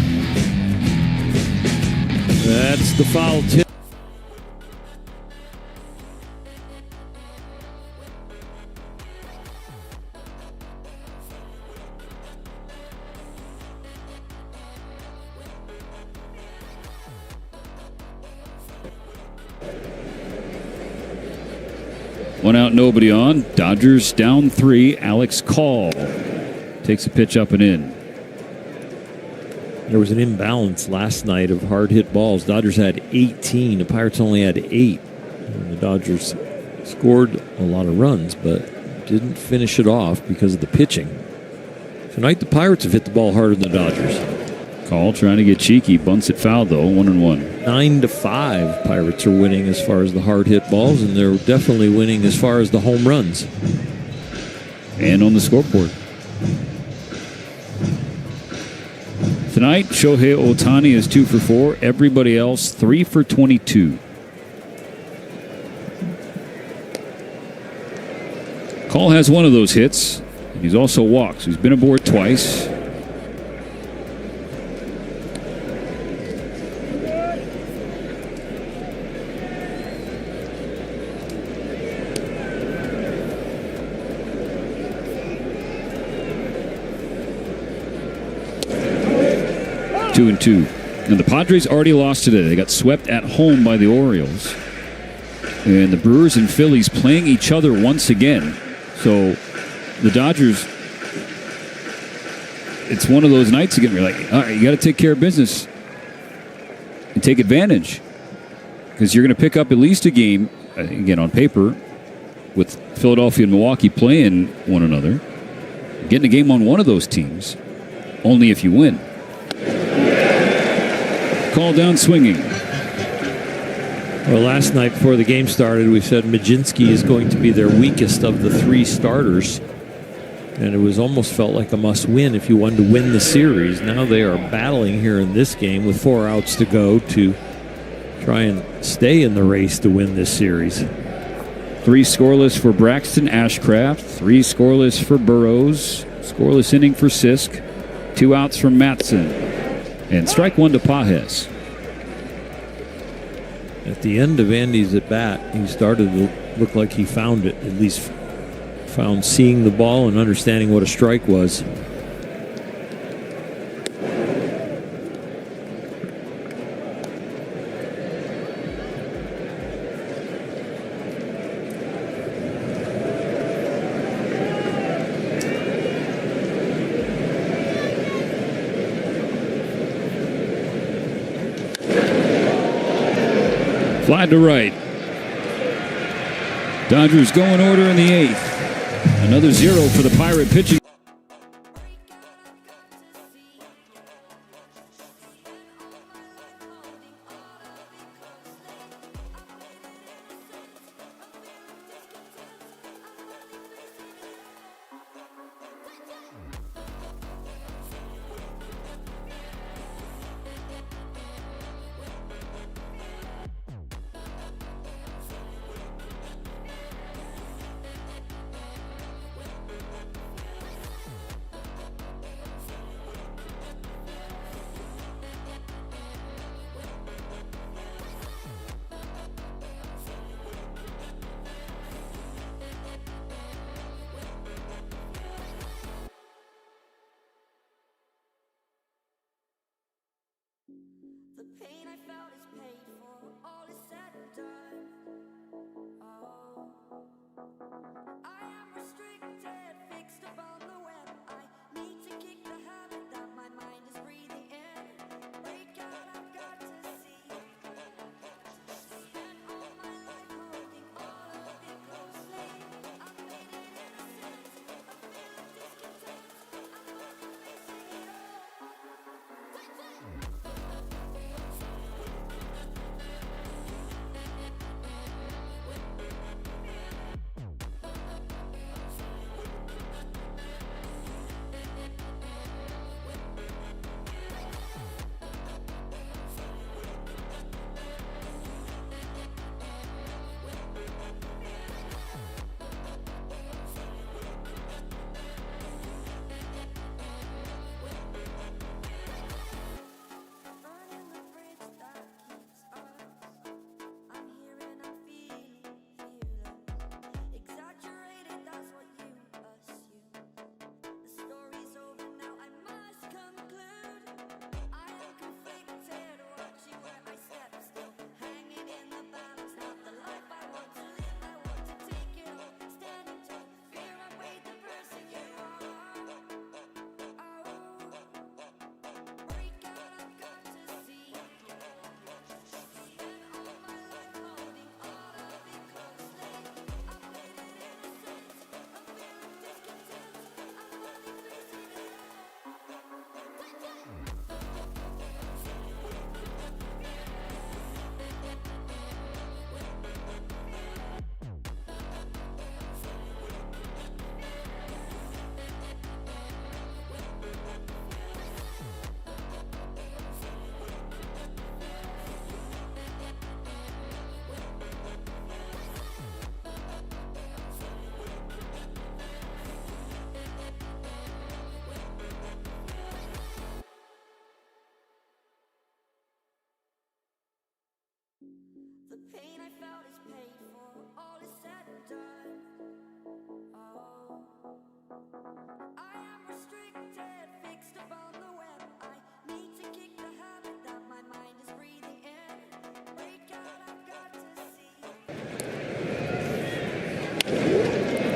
That's the foul tip. One out, nobody on. Dodgers down 3. Alex Call takes a pitch up and in. There was an imbalance last night of hard hit balls. Dodgers had 18. The Pirates only had 8. And the Dodgers scored a lot of runs, but didn't finish it off because of the pitching. Tonight, the Pirates have hit the ball harder than the Dodgers. Call trying to get cheeky. Bunts it foul, though. 1-1. 9-5. Pirates are winning as far as the hard hit balls, and they're definitely winning as far as the home runs. And on the scoreboard. Tonight, Shohei Ohtani is 2 for 4. Everybody else 3 for 22. Call has one of those hits, and he's also walked. So he's been aboard twice. Two and two. And the Padres already lost today. They got swept at home by the Orioles. And the Brewers and Phillies playing each other once again. So the Dodgers, it's one of those nights again where you're like, all right, you got to take care of business and take advantage. Because you're going to pick up at least a game, again, on paper, with Philadelphia and Milwaukee playing one another. Getting a game on one of those teams, only if you win. Call down swinging. Well, last night before the game started, we said Majinski is going to be their weakest of the three starters. And it was almost felt like a must-win if you wanted to win the series. Now they are battling here in this game with 4 outs to go to try and stay in the race to win this series. 3 scoreless for Braxton Ashcraft. 3 scoreless for Burrows. Scoreless inning for Sisk. 2 outs from Matson. And strike 1 to Pajes. At the end of Andy's at-bat, he started to look like he found it, at least found seeing the ball and understanding what a strike was. Fly to right. Dodgers go in order in the 8th. Another 0 for the Pirate pitching.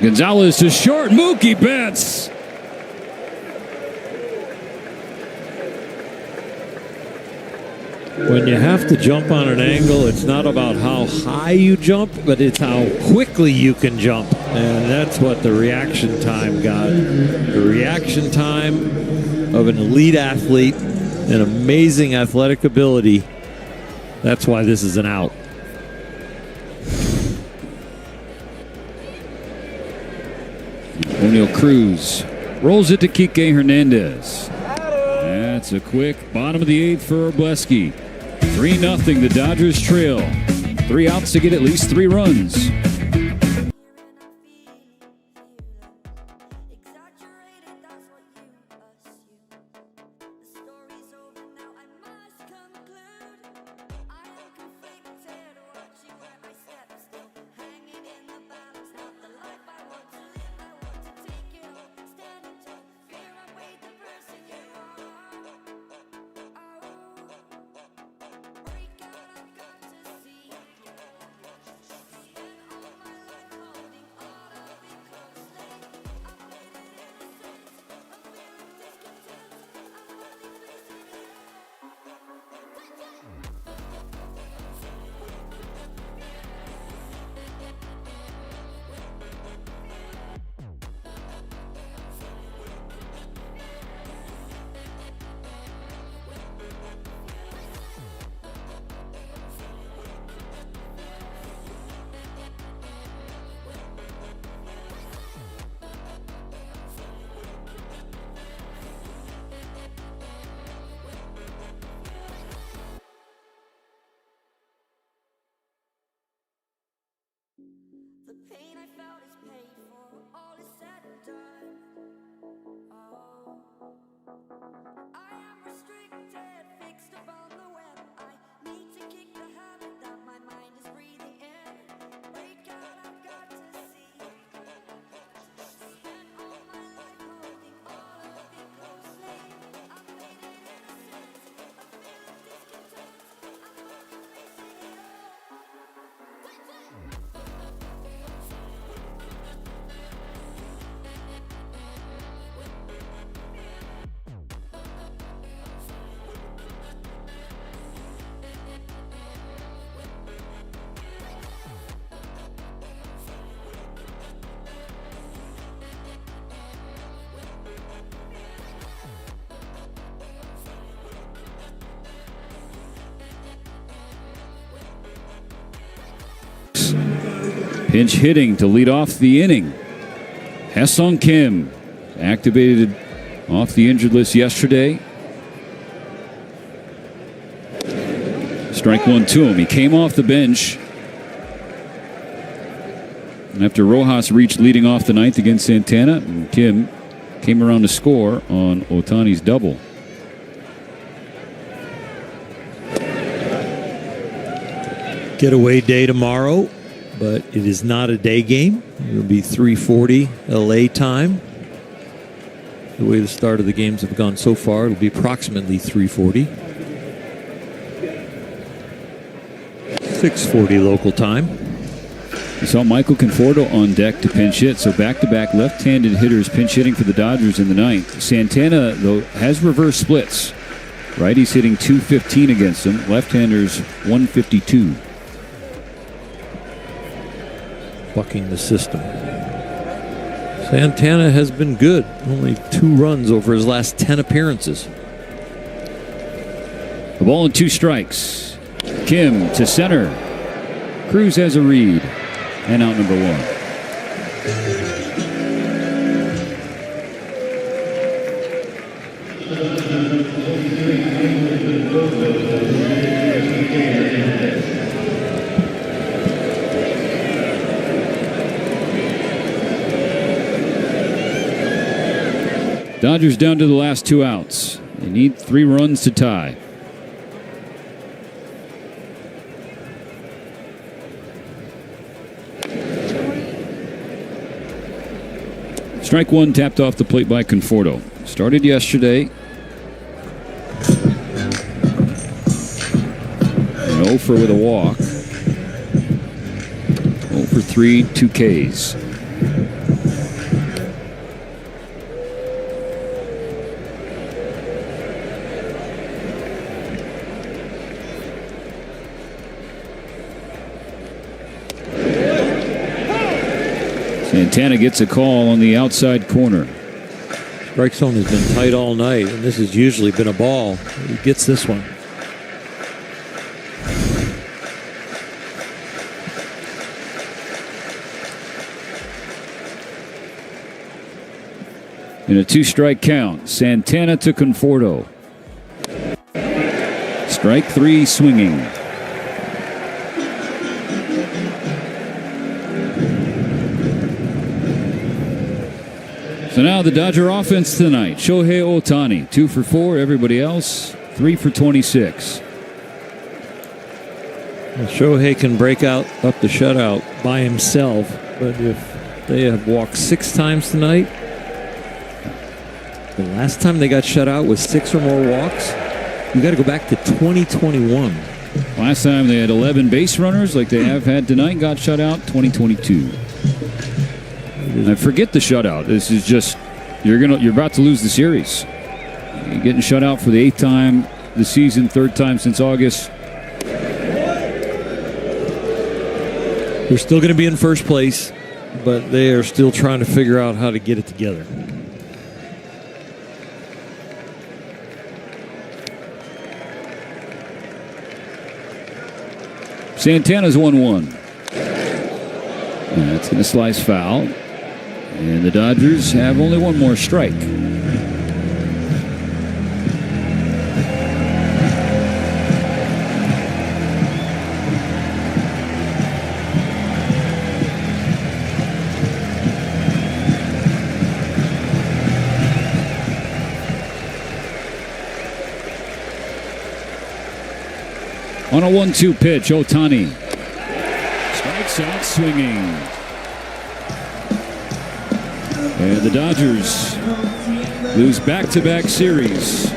Gonzalez to short. Mookie Betts. When you have to jump on an angle, it's not about how high you jump, but it's how quickly you can jump. And that's what the reaction time got. The reaction time of an elite athlete, an amazing athletic ability. That's why this is an out. O'Neal Cruz rolls it to Kike Hernandez. That's a quick bottom of the 8th for Obleski. 3-0, the Dodgers trail. 3 outs to get at least 3 runs. Exaggerated, that's what you assume. The story's over now, I must conclude. I am conflicted, watching where I step, still hanging in the balance. Not the life I want to live, I want to take it all, standing tall. Fear I weighed the person you are. Break out, I've got to see. Spent all my life holding all of it closely. I played it innocent, I'm feeling discontent. I'm finally facing it The pain I felt is paid for, all is said and done. Oh, I am restricted, fixed upon the web. I need to kick the habit that my mind is breathing in. Break out, I've got to see. Spent all my life holding all of it closely. I made it innocent, I'm feeling discontent. I'm finally facing it all. Pinch hitting to lead off the inning. Ha-Seong Kim activated off the injured list yesterday. Strike 1 to him. He came off the bench and after Rojas reached leading off the 9th against Santana, and Kim came around to score on Ohtani's double. Getaway day tomorrow, but it is not a day game. It'll be 3:40 LA time. The way the start of the games have gone so far, it'll be approximately 3:40. 6:40 local time. We saw Michael Conforto on deck to pinch hit, so back-to-back left-handed hitters pinch hitting for the Dodgers in the 9th. Santana, though, has reverse splits. Righties hitting .215 against him, left-handers .152. Bucking the system. Santana has been good. Only 2 runs over his last 10 appearances. The ball and 2 strikes. Kim to center. Cruz has a read. And out number 1. Dodgers down to the last 2 outs. They need 3 runs to tie. Strike 1 tapped off the plate by Conforto. Started yesterday. An 0 for with a walk. 0 for 3, 2 Ks. Santana gets a call on the outside corner. Strike zone has been tight all night, and this has usually been a ball. He gets this one. In a 2-strike count, Santana to Conforto. Strike 3 swinging. So now the Dodger offense tonight. Shohei Ohtani, 2 for 4. Everybody else, 3 for 26. Well, Shohei can break up the shutout by himself, but if they have walked 6 times tonight, the last time they got shut out was 6 or more walks. You got to go back to 2021. Last time they had 11 base runners like they have had tonight, got shut out, 2022. And forget the shutout. This is just you're about to lose the series. You're getting shut out for the 8th time this season, 3rd time since August. They're still going to be in first place, but they are still trying to figure out how to get it together. Santana's 1-1. That's going to slice foul. And the Dodgers have only one more strike. On a 1-2 pitch, Ohtani strikes out swinging. And the Dodgers lose back-to-back series.